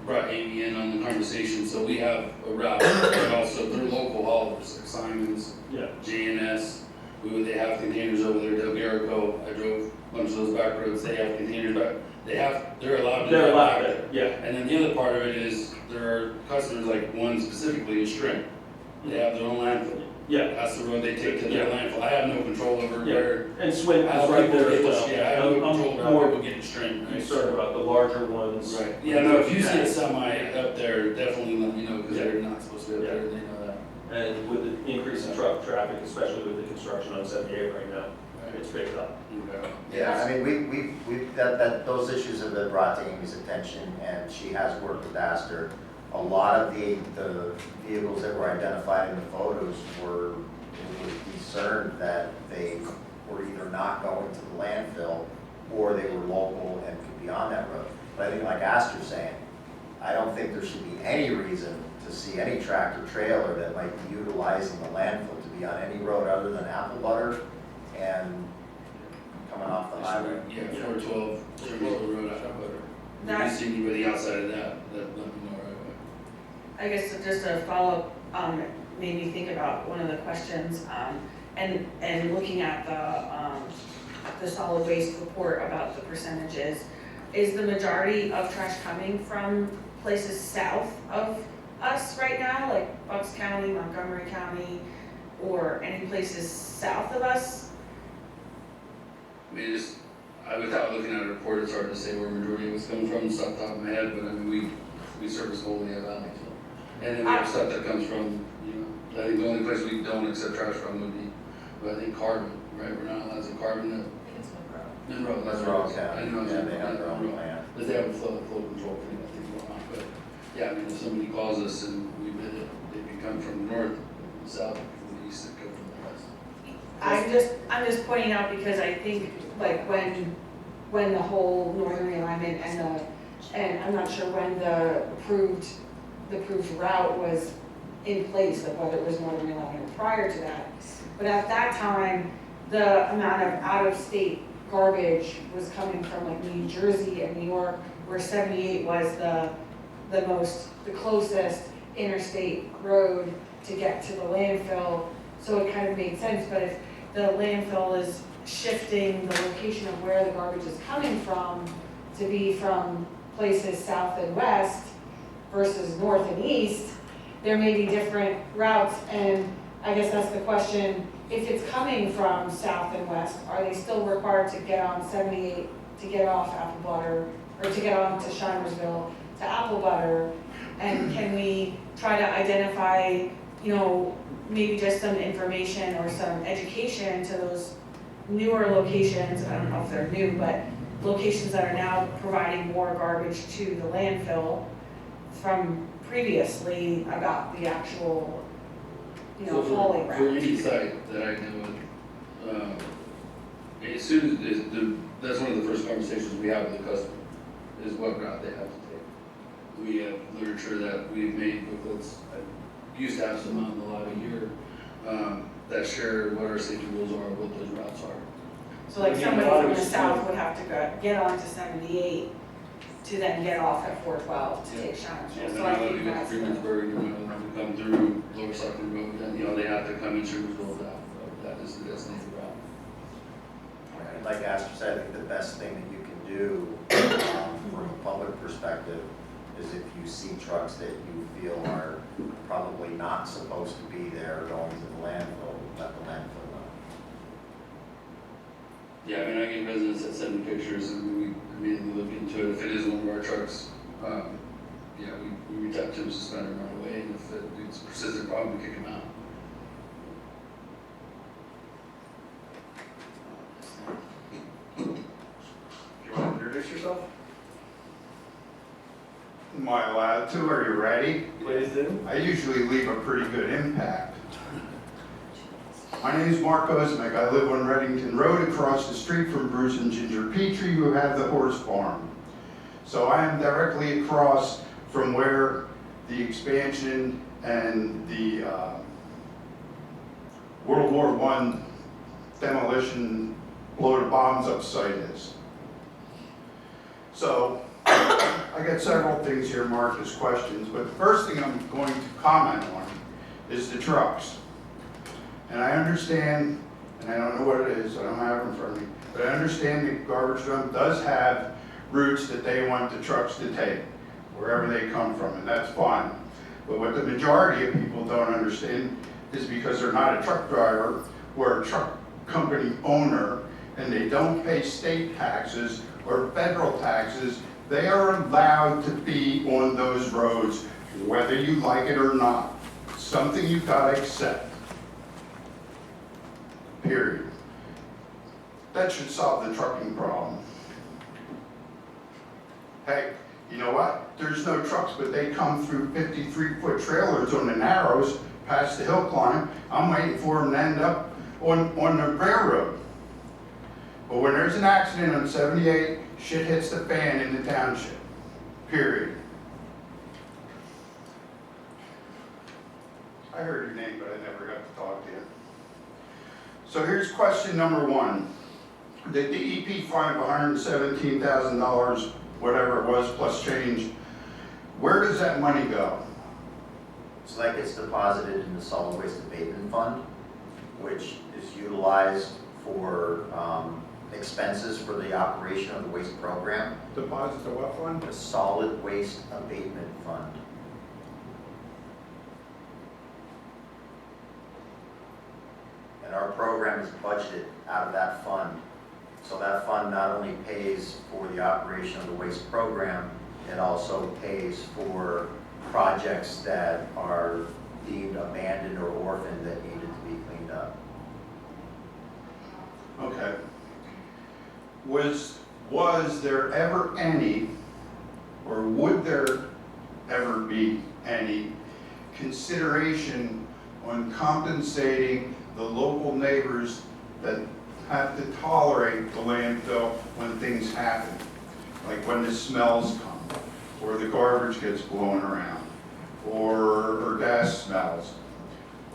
brought Amy in on the conversation, so we have a route, but also they're local haulers, like Simon's, J&S, they have containers over there, Del Garrico. I drove a bunch bunch of those back roads, they have containers back, they're allowed to. They're do allowed that. it, yeah. And then the other part of it is, there are customers, like one specifically is Shrimp. They have their own landfill. Yeah, That's the road they take to their landfill. I have no control over Yeah. where. and Swint how is right people there as get well. this- Yeah, I have no control I'm over how more people get Shrimp, right? concerned about the larger ones. Right, yeah, no, if you see a semi up there, definitely let me know, because they're not supposed to be up there, they know that. And with the increase in truck traffic, especially with the construction on 78 right now, it's picked up. Okay. Yeah, I mean, those issues have been brought to Amy's attention, and she has worked with Astor. A lot of the vehicles that were identified in the photos were concerned that they were either not going to the landfill, or they were local and could be on that road. But I think like Astor's saying, I don't think there should be any reason to see any tractor trailer that might be utilizing the landfill to be on any road other than Apple Butter and coming off the highway. Yeah, 412, Trimble Road, I have better. If That- you see anybody outside of that, let me know right away. I guess just a follow-up, made me think about one of the questions, and looking at the solid waste report about the percentages. Is the majority of trash coming from places south of us right now, like Bucks County, Montgomery County, or any places south of us? I mean, without looking at a report, it's hard to say where majority of it's coming from, it's off the top of my head, but I mean, we service the whole Lehigh Valley, so. And then we have stuff that comes from, I think the only place we don't accept trash from would be, I think Carbon, right? We're not allowed to Carbon, It's Monroe, that's Monroe right. County, I know it's yeah, they have their own Monroe. plan. But they have a flow control thing, I think, going on, but, yeah, I mean, if somebody calls us and we bid it, they can come from the north, the south, from the east, and come from the west. I'm just pointing out because I think like when the whole northern realignment and I'm not sure when the approved route was in place, like whether it was northern realignment prior to that. But at that time, the amount of out-of-state garbage was coming from like New Jersey and New York, where 78 was the closest interstate road to get to the landfill. So it kind of made sense, but if the landfill is shifting the location of where the garbage is coming from to be from places south and west versus north and east, there may be different routes, and I guess that's the question. If it's coming from south and west, are they still required to get on 78 to get off Apple Butter, or to get on to Shimersville to Apple Butter? And can we try to identify, maybe just some information or some education to those newer locations, I don't know if they're new, but locations that are now providing more garbage to the landfill from previously about the actual, So hauling for route. any site that I deal with, as soon as, that's one of the first conversations we have with the customer, is what route they have to take. We have literature that we've made booklets, I used to have some out in the lab a year, that share what our safety rules are, what those routes are. So like Again, somebody a lot from of the it's- south would have to get onto 78 to then get off at 412 to take Shimersville. And So then I I think look at that's the- Freemansburg, and then we come through Lower Sucker Road, and, they have to come in Shrewsbury, that is the designated route. And like Astor said, I think the best thing that you can do from a public perspective is if you see trucks that you feel are probably not supposed to be there going to the landfill, let the landfill know. Yeah, I mean, I get residents that send me pictures, and we immediately look into it. If it is one of our trucks, yeah, we reach out to them, suspend them right away, and if it's a persistent problem, we kick them out. Do you want to introduce yourself? Am I allowed to? Are you ready? Please do. I usually leave a pretty good impact. My name is Mark Ozmek. I live on Reddington Road across the street from Bruce and Ginger Petrie, who have the horse farm. So I am directly across from where the expansion and the World War I demolition, blow the bombs up site is. So I got several things here marked as questions, but the first thing I'm going to comment on is the trucks. And I understand, and I don't know what it is, I don't have it in front of me, But I understand the garbage dump does have routes that they want the trucks to take, wherever they come from, and that's fine. But what the majority of people don't understand is because they're not a truck driver or a truck company owner, and they don't pay state taxes or federal taxes, they are allowed to be on those roads, whether you like it or not. Something you've got to accept. Period. That should solve the trucking problem. Hey, you know what? There's no trucks, but they come through 53-foot trailers on the Narrows, past the hill climb. I'm waiting for them to end up on the railroad. But when there's an accident on 78, shit hits the fan in the township. Period. I heard your name, but I never got to talk to you. So here's question number 1. The DEP fine of $117,000, whatever it was, plus change, where does that money go? So that gets deposited in the solid waste abatement fund, which is utilized for expenses for the operation of the waste program. Deposit to what fund? The solid waste abatement fund. And our program is budgeted out of that fund. So that fund not only pays for the operation of the waste program, it also pays for projects that are deemed abandoned or orphaned that needed to be cleaned up. Okay. Was there ever any, or would there ever be any consideration on compensating the local neighbors that have to tolerate the landfill when things happen? Like when the smells come, or the garbage gets blown around, or gas smells,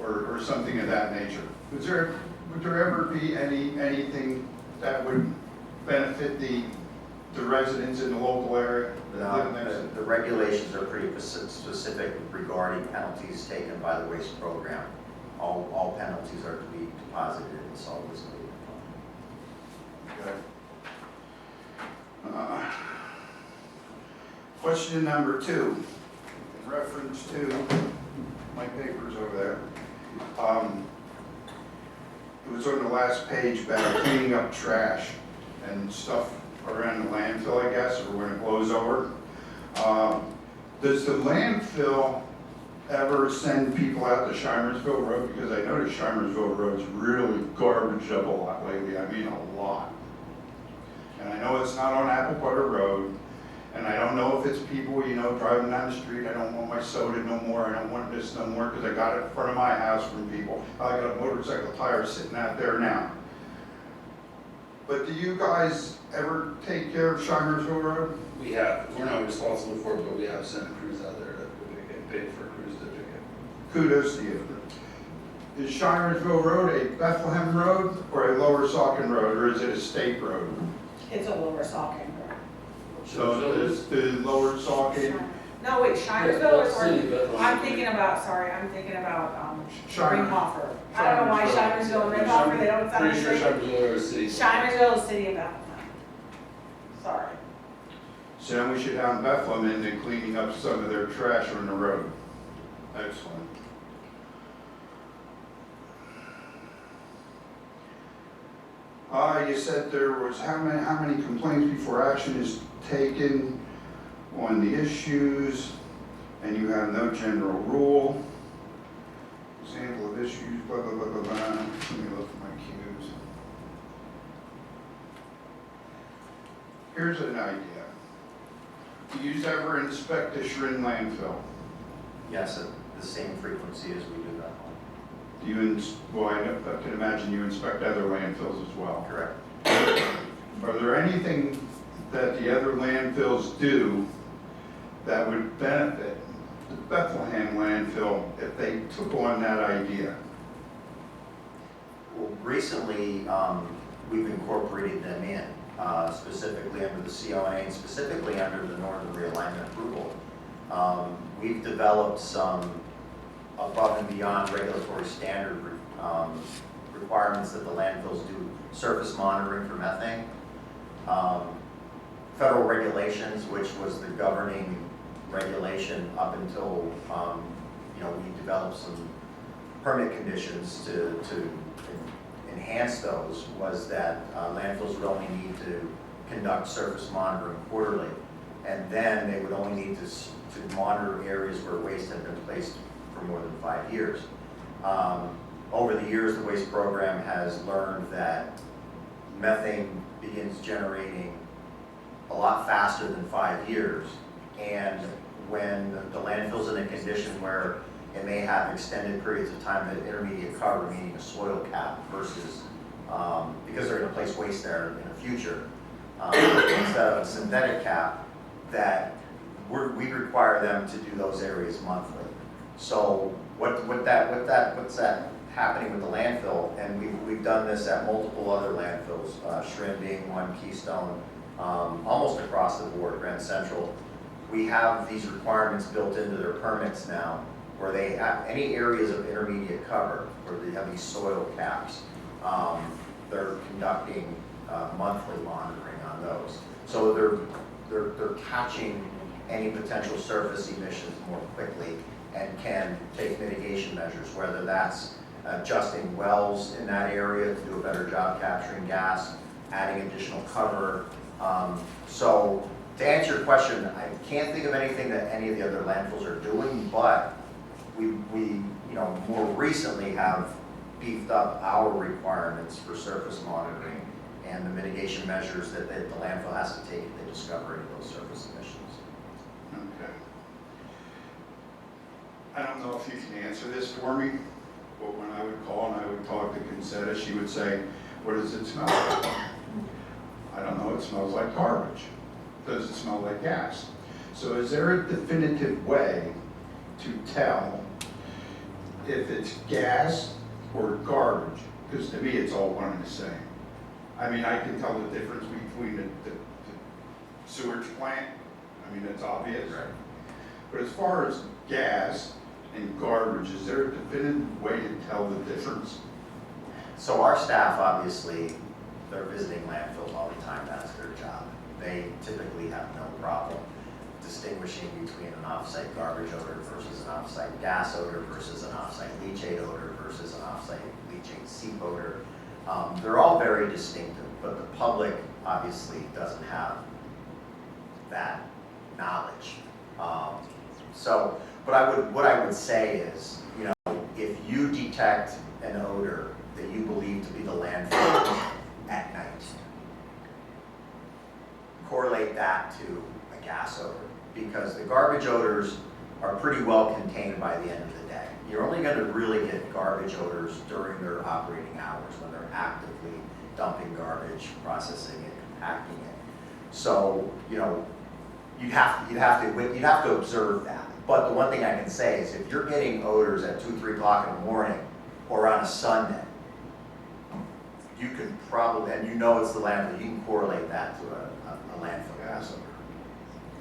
or something of that nature. Would there ever be anything that would benefit the residents in the local area? The regulations are pretty specific regarding penalties taken by the waste program. All penalties are to be deposited in the solid waste abatement fund. Okay. Question number 2, in reference to my papers over there. It was on the last page about cleaning up trash and stuff around the landfill, I guess, or when it blows over. Does the landfill ever send people out to Shimersville Road? Because I noticed Shimersville Road's really garbaged up a lot lately, I mean a lot. And I know it's not on Apple Butter Road, and I don't know if it's people, you know, driving down the street, I don't want my soda no more, I don't want this no more, because I got it in front of my house from people. I got a motorcycle tire sitting out there now. But do you guys ever take care of Shimersville Road? We have, we're not responsible for it, but we have sent crews out there to get paid for crews to pick it. Kudos to you. Is Shimersville Road a Bethlehem Road or a Lower Saucon Road, or is it a state road? It's a Lower Saucon road. So is the Lower Saucon, No, wait, Shimersville is City, where, Bethlehem. I'm thinking about Shimers- Ringhoffer. I don't know why Shimersville and Ringhoffer, they don't sound the Pretty sure same. Shimersville are a city. Shimersville is city of Bethlehem. Sorry. so then we should have Bethlehem in there cleaning up some of their trash on the road. Excellent. You said there was how many complaints before action is taken on the issues, and you have no general rule. Example of issues, blah, blah, blah, blah, blah. Let me look at my cues. Here's an idea. Do you ever inspect the Shrin landfill? Yes, at the same frequency as we do that one. Do you, well, I can imagine you inspect other landfills as well. Correct. Are there anything that the other landfills do that would benefit the Bethlehem landfill if they took on that idea? Well, recently, we've incorporated them in, specifically under the CONA and specifically under the Northern Realignment Approval. We've developed some above and beyond regulatory standard requirements that the landfills do surface monitoring for methane. Federal regulations, which was the governing regulation up until, we developed some permit conditions to enhance those, was that landfills would only need to conduct surface monitoring quarterly. And then they would only need to monitor areas where waste had been placed for more than 5 years. Over the years, the waste program has learned that methane begins generating a lot faster than 5 years. And when the landfill's in a condition where it may have extended periods of time at intermediate cover, meaning a soil cap versus, because they're gonna place waste there in the future, instead of a synthetic cap, that we require them to do those areas monthly. So what's that happening with the landfill, and we've done this at multiple other landfills, Shrin being one, Keystone, almost across the board, Grand Central. We have these requirements built into their permits now, where they have any areas of intermediate cover, where they have these soil caps, they're conducting monthly monitoring on those. So they're catching any potential surface emissions more quickly and can take mitigation measures, whether that's adjusting wells in that area to do a better job capturing gas, adding additional cover. So to answer your question, I can't think of anything that any of the other landfills are doing, but we more recently have beefed up our requirements for surface monitoring and the mitigation measures that the landfill has to take if they discover any of those surface emissions. Okay. I don't know if you can answer this for me, but when I would call and I would talk to Concetta, she would say, what does it smell like? I don't know, it smells like garbage. Does it smell like gas? So is there a definitive way to tell if it's gas or garbage? Because to me, it's all one and the same. I mean, I can tell the difference between the sewage plant. I mean, it's obvious. Right. But as far as gas and garbage, is there a definitive way to tell the difference? So our staff, obviously, they're visiting landfills all the time, that's their job. They typically have no problem distinguishing between an off-site garbage odor versus an off-site gas odor versus an off-site leachate odor versus an off-site leachate seep odor. They're all very distinctive, but the public obviously doesn't have that knowledge. What I would say is, if you detect an odor that you believe to be the landfill at night, correlate that to a gas odor, because the garbage odors are pretty well contained by the end of the day. You're only going to really get garbage odors during their operating hours when they're actively dumping garbage, processing it, compacting it. So, you'd have to observe that. But the one thing I can say is if you're getting odors at 2, 3 o'clock in the morning or on a Sunday, you can probably, and it's the landfill, you can correlate that to a landfill gas odor.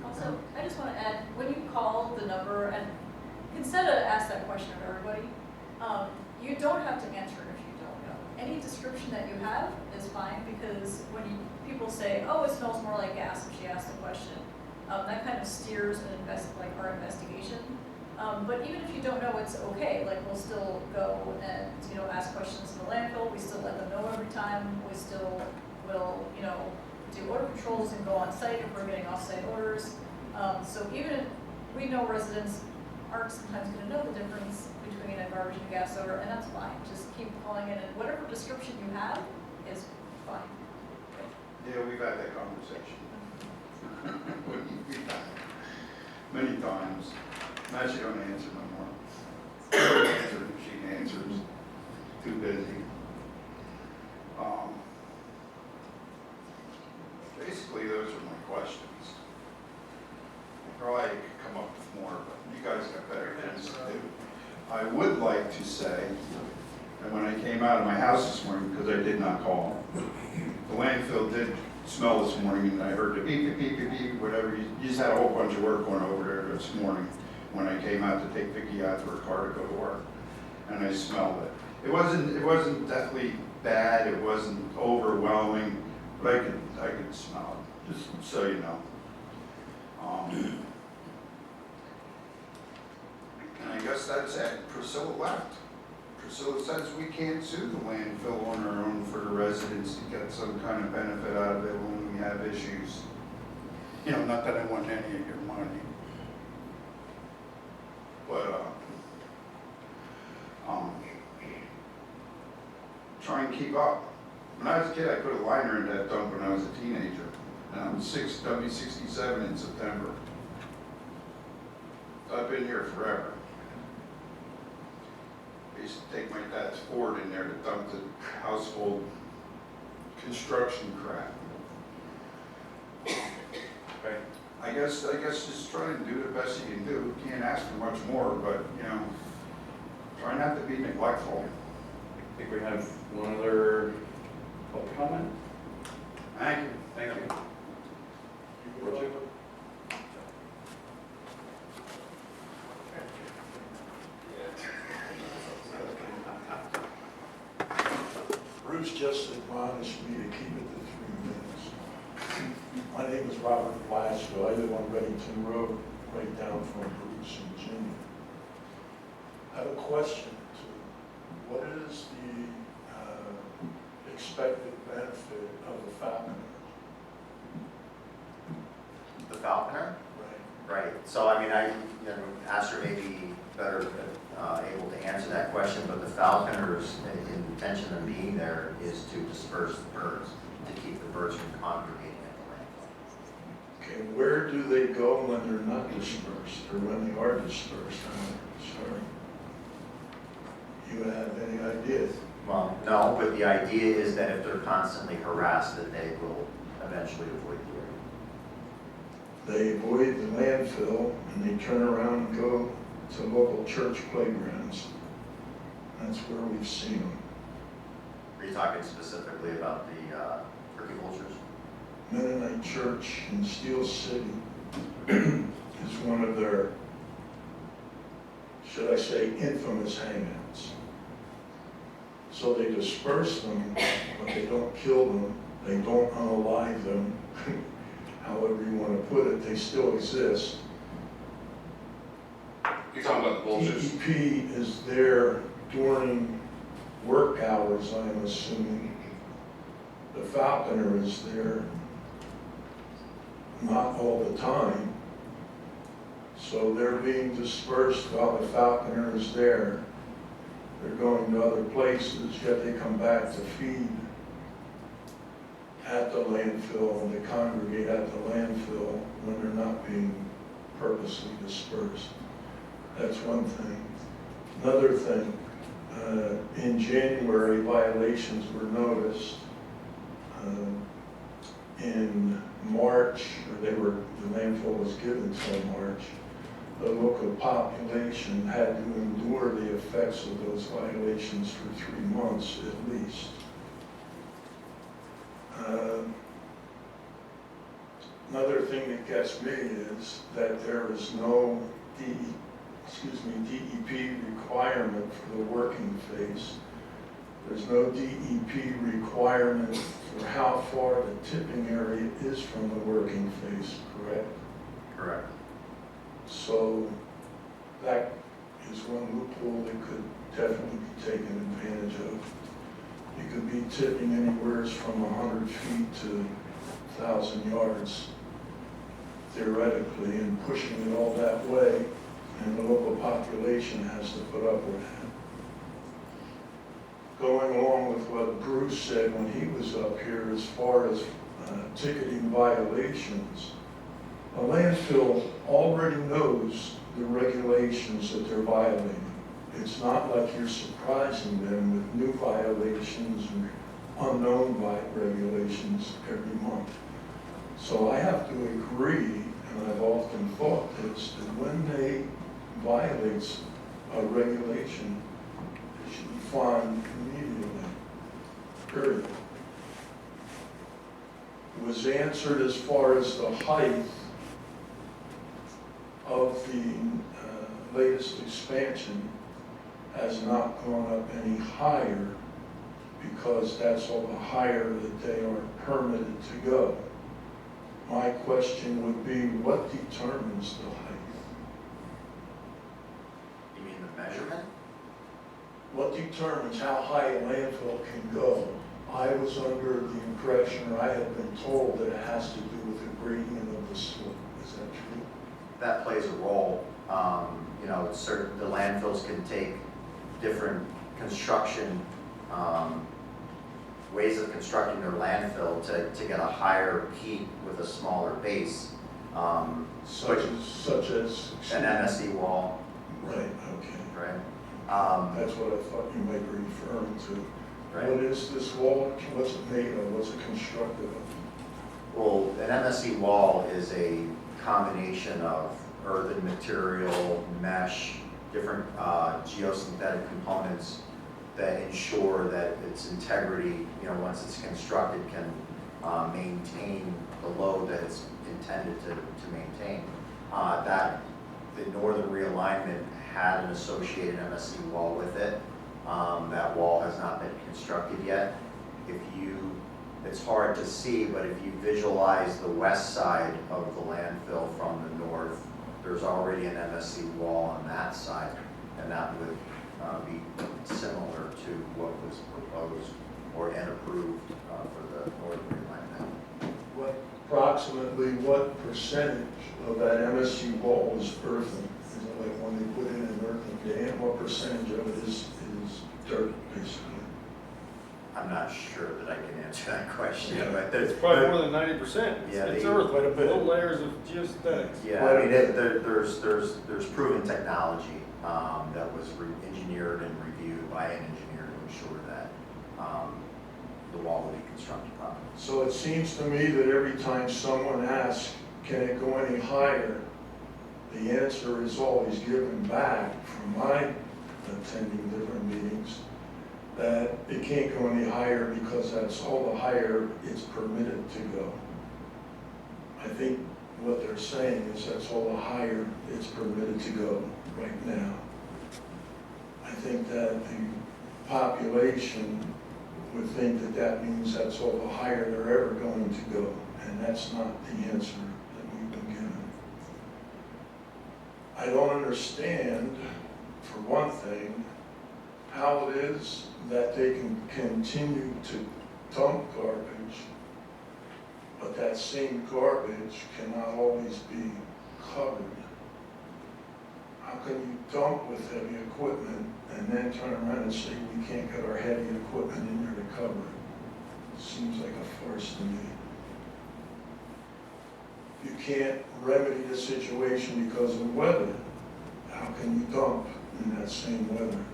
Also, I just want to add, when you call the number, and Concetta asked that question of everybody, you don't have to answer it if you don't know. Any description that you have is fine, because when people say, oh, it smells more like gas if she asked the question, that kind of steers our investigation. But even if you don't know, it's okay. Like, we'll still go and ask questions in the landfill. We still let them know every time. We still will do odor controls and go on site if we're getting off-site odors. So even if we know residents aren't sometimes going to know the difference between a garbage and gas odor, and that's fine. Just keep calling in, and whatever description you have is fine. Yeah, we've had that conversation. We've had it many times. Now she don't answer no more. She answers. Too busy. Basically, those are my questions. Probably could come up with more, but you guys got better things to do. I would like to say that when I came out of my house this morning, because I did not call, the landfill did smell this morning, and I heard the beep, beep, beep, beep, whatever. You just had a whole bunch of work going over there this morning when I came out to take Vicky out to her car to go to work, and I smelled it. It wasn't definitely bad, it wasn't overwhelming, but I could smell it, just so you know. And I guess that's it. Priscilla left. Priscilla says we can't sue the landfill on our own for the residents to get some kind of benefit out of it when we have issues. You know, not that I want any of your money. But, try and keep up. When I was a kid, I put a liner in that dump when I was a teenager. And I'm I'll be 67 in September. So I've been here forever. I used to take my dad's Ford in there to dump the household construction crap. Okay. I guess just try and do the best you can do. Can't ask for much more, but you know, try not to be neglectful. I think we have one other public comment. Thank you. Thank you. Richard? Bruce just admonished me to keep it to 3 minutes. My name is Robert Blasco. I live on Reddington Road, right down from Bruce and Jimmy. I have a question to what is the expected benefit of the falconer? The falconer? Right. Right, so I mean, Astor may be better able to answer that question, but the falconer's intention of being there is to disperse the birds, to keep the birds from congregating at the landfill. Okay, where do they go when they're not dispersed, or when they are dispersed? Sorry. You have any idea? Well, no, but the idea is that if they're constantly harassed, that they will eventually avoid the area. They avoid the landfill and they turn around and go to local church playgrounds. That's where we've seen them. Are you talking specifically about the turkey vultures? Mennonite Church in Steel City is one of their, should I say, infamous hangouts. So they disperse them, but they don't kill them, they don't unalive them, however you want to put it, they still exist. You're talking about the vultures? DEP is there during work hours, I'm assuming. The falconer is there not all the time. So they're being dispersed while the falconer is there. They're going to other places, yet they come back to feed at the landfill, and they congregate at the landfill when they're not being purposely dispersed. That's one thing. Another thing, in January, violations were noticed. In March, the landfill was given till March. The local population had to endure the effects of those violations for 3 months at least. Another thing that gets me is that there is no DEP requirement for the working phase. There's no DEP requirement for how far the tipping area is from the working phase, correct? Correct. So that is one loophole that could definitely be taken advantage of. You could be tipping anywhere from 100 feet to 1,000 yards theoretically, and pushing it all that way, and the local population has to put up with that. Going along with what Bruce said when he was up here as far as ticketing violations, a landfill already knows the regulations that they're violating. It's not like you're surprising them with new violations or unknown regulations every month. So I have to agree, and I've often thought this, that when they violate a regulation, they should be fined immediately, period. It was answered as far as the height of the latest expansion has not gone up any higher because that's all the higher that they are permitted to go. My question would be, what determines the height? You mean the measurement? What determines how high a landfill can go? I was under the impression, or I had been told, that it has to do with the gradient of the slope. Is that true? That plays a role. You know, the landfills can take different construction, ways of constructing their landfill to get a higher peak with a smaller base. Such as? An MSE wall, Right, okay. right? That's what I thought you might be referring to. Right. What is this wall? What's it made of? What's it constructed of? Well, an MSE wall is a combination of earthen material, mesh, different geosynthetic components that ensure that its integrity, you know, once it's constructed, can maintain the load that it's intended to maintain. That the northern realignment had an associated MSE wall with it. That wall has not been constructed yet. It's hard to see, but if you visualize the west side of the landfill from the north, there's already an MSE wall on that side, and that would be similar to what was proposed and approved for the northern realignment. Approximately what percentage of that MSU wall is earthen? Is it like when they put in an earthen dam, what percentage of it is dirt, basically? I'm not sure that I can answer that question, Yeah. but It's probably more than 90%. Yeah, It's the- earth, quite a bit. little layers of geosynthetics. Yeah, I mean, there's proven technology that was engineered and reviewed by an engineer to ensure that the wall would be constructed properly. So it seems to me that every time someone asks, can it go any higher, the answer is always given back from my attending different meetings, that it can't go any higher because that's all the higher it's permitted to go. I think what they're saying is that's all the higher it's permitted to go right now. I think that the population would think that that means that's all the higher they're ever going to go, and that's not the answer that we've been given. I don't understand, for one thing, how it is that they can continue to dump garbage, but that same garbage cannot always be covered. How can you dump with heavy equipment and then turn around and say we can't get our heavy equipment in there to cover it? Seems like a farce to me. You can't remedy the situation because of weather. How can you dump in that same weather?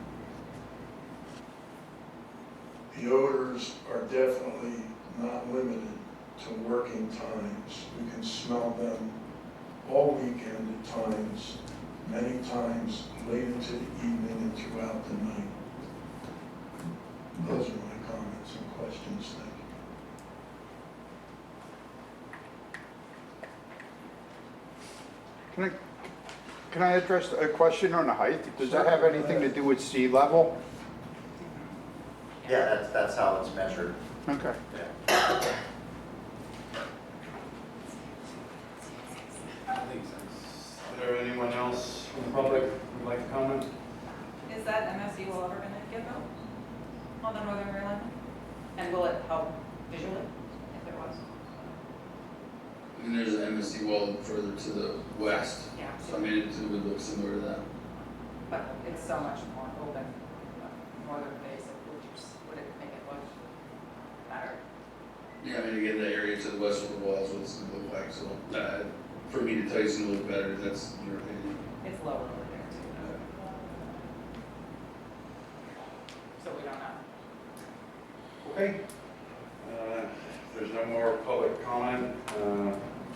The odors are definitely not limited to working times. We can smell them all weekend at times, many times late into the evening and throughout the night. Those are my comments and questions. Thank you. Can I address a question on the height? Does that have anything to do with sea level? Yeah, that's how it's measured. Okay. Yeah. Is there anyone else from the public who'd like to comment? Is that MSE wall ever gonna get built on the northern realignment? And will it help visually if there was? And there's an MSC wall further to the west, Yeah. so I mean, it would look similar to that. But it's so much more open, northern face, would it make it look better? Yeah, I mean, again, the area to the west of the wall is what it's gonna look like, so, for me to tell you it's gonna look better, that's your opinion. It's lower over there too. So we don't know. Okay. If there's no more public comment, I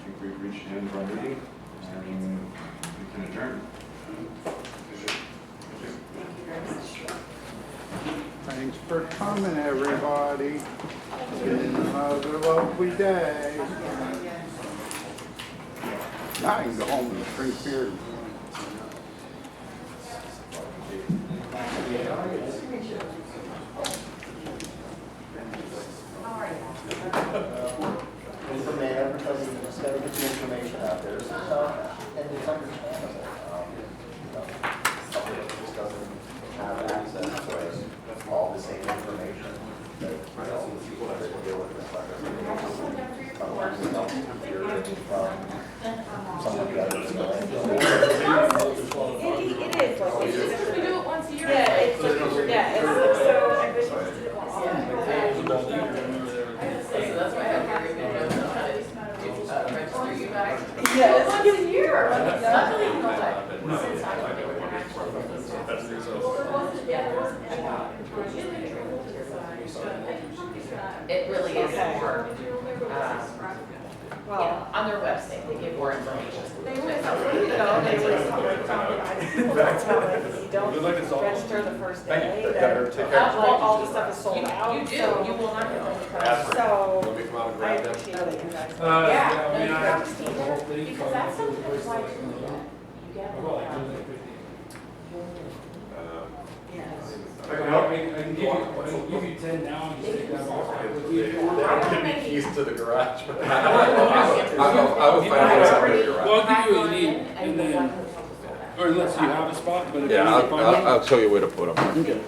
think we've reached the end of our meeting, and we can adjourn. Thanks for coming, everybody. It's been another lovely day. Now I can go home and drink beer. gotta get the information out there, so, and it's understandable. Somebody that just doesn't have access to all the same information that, people that deal with this letter. Sometimes it's helpful to hear it from somebody other than the landfill. It is, like, it's just, We do it once a year. yeah, it's so ambitious to do it all. So that's why I have very good notes on how to register you guys. Yes. Once a year. Luckily, you know what, since I was there, we're actually. It really is more, Well, on their website, they give more information. they always tell you, they always tell you, if you don't register the first day, then all the stuff is sold out. You do, so- you will not get them. So, Let me come out and I grab them. appreciate that you guys. Yeah, no, you I have have to the whole thing. because that's sometimes why you get I can give you 10 now and you take that off. I'll give me keys to the garage. I will find Well, I'll give you what you need, and then, or unless you have a spot, but if you need to find one. I'll show you where to put them. Okay.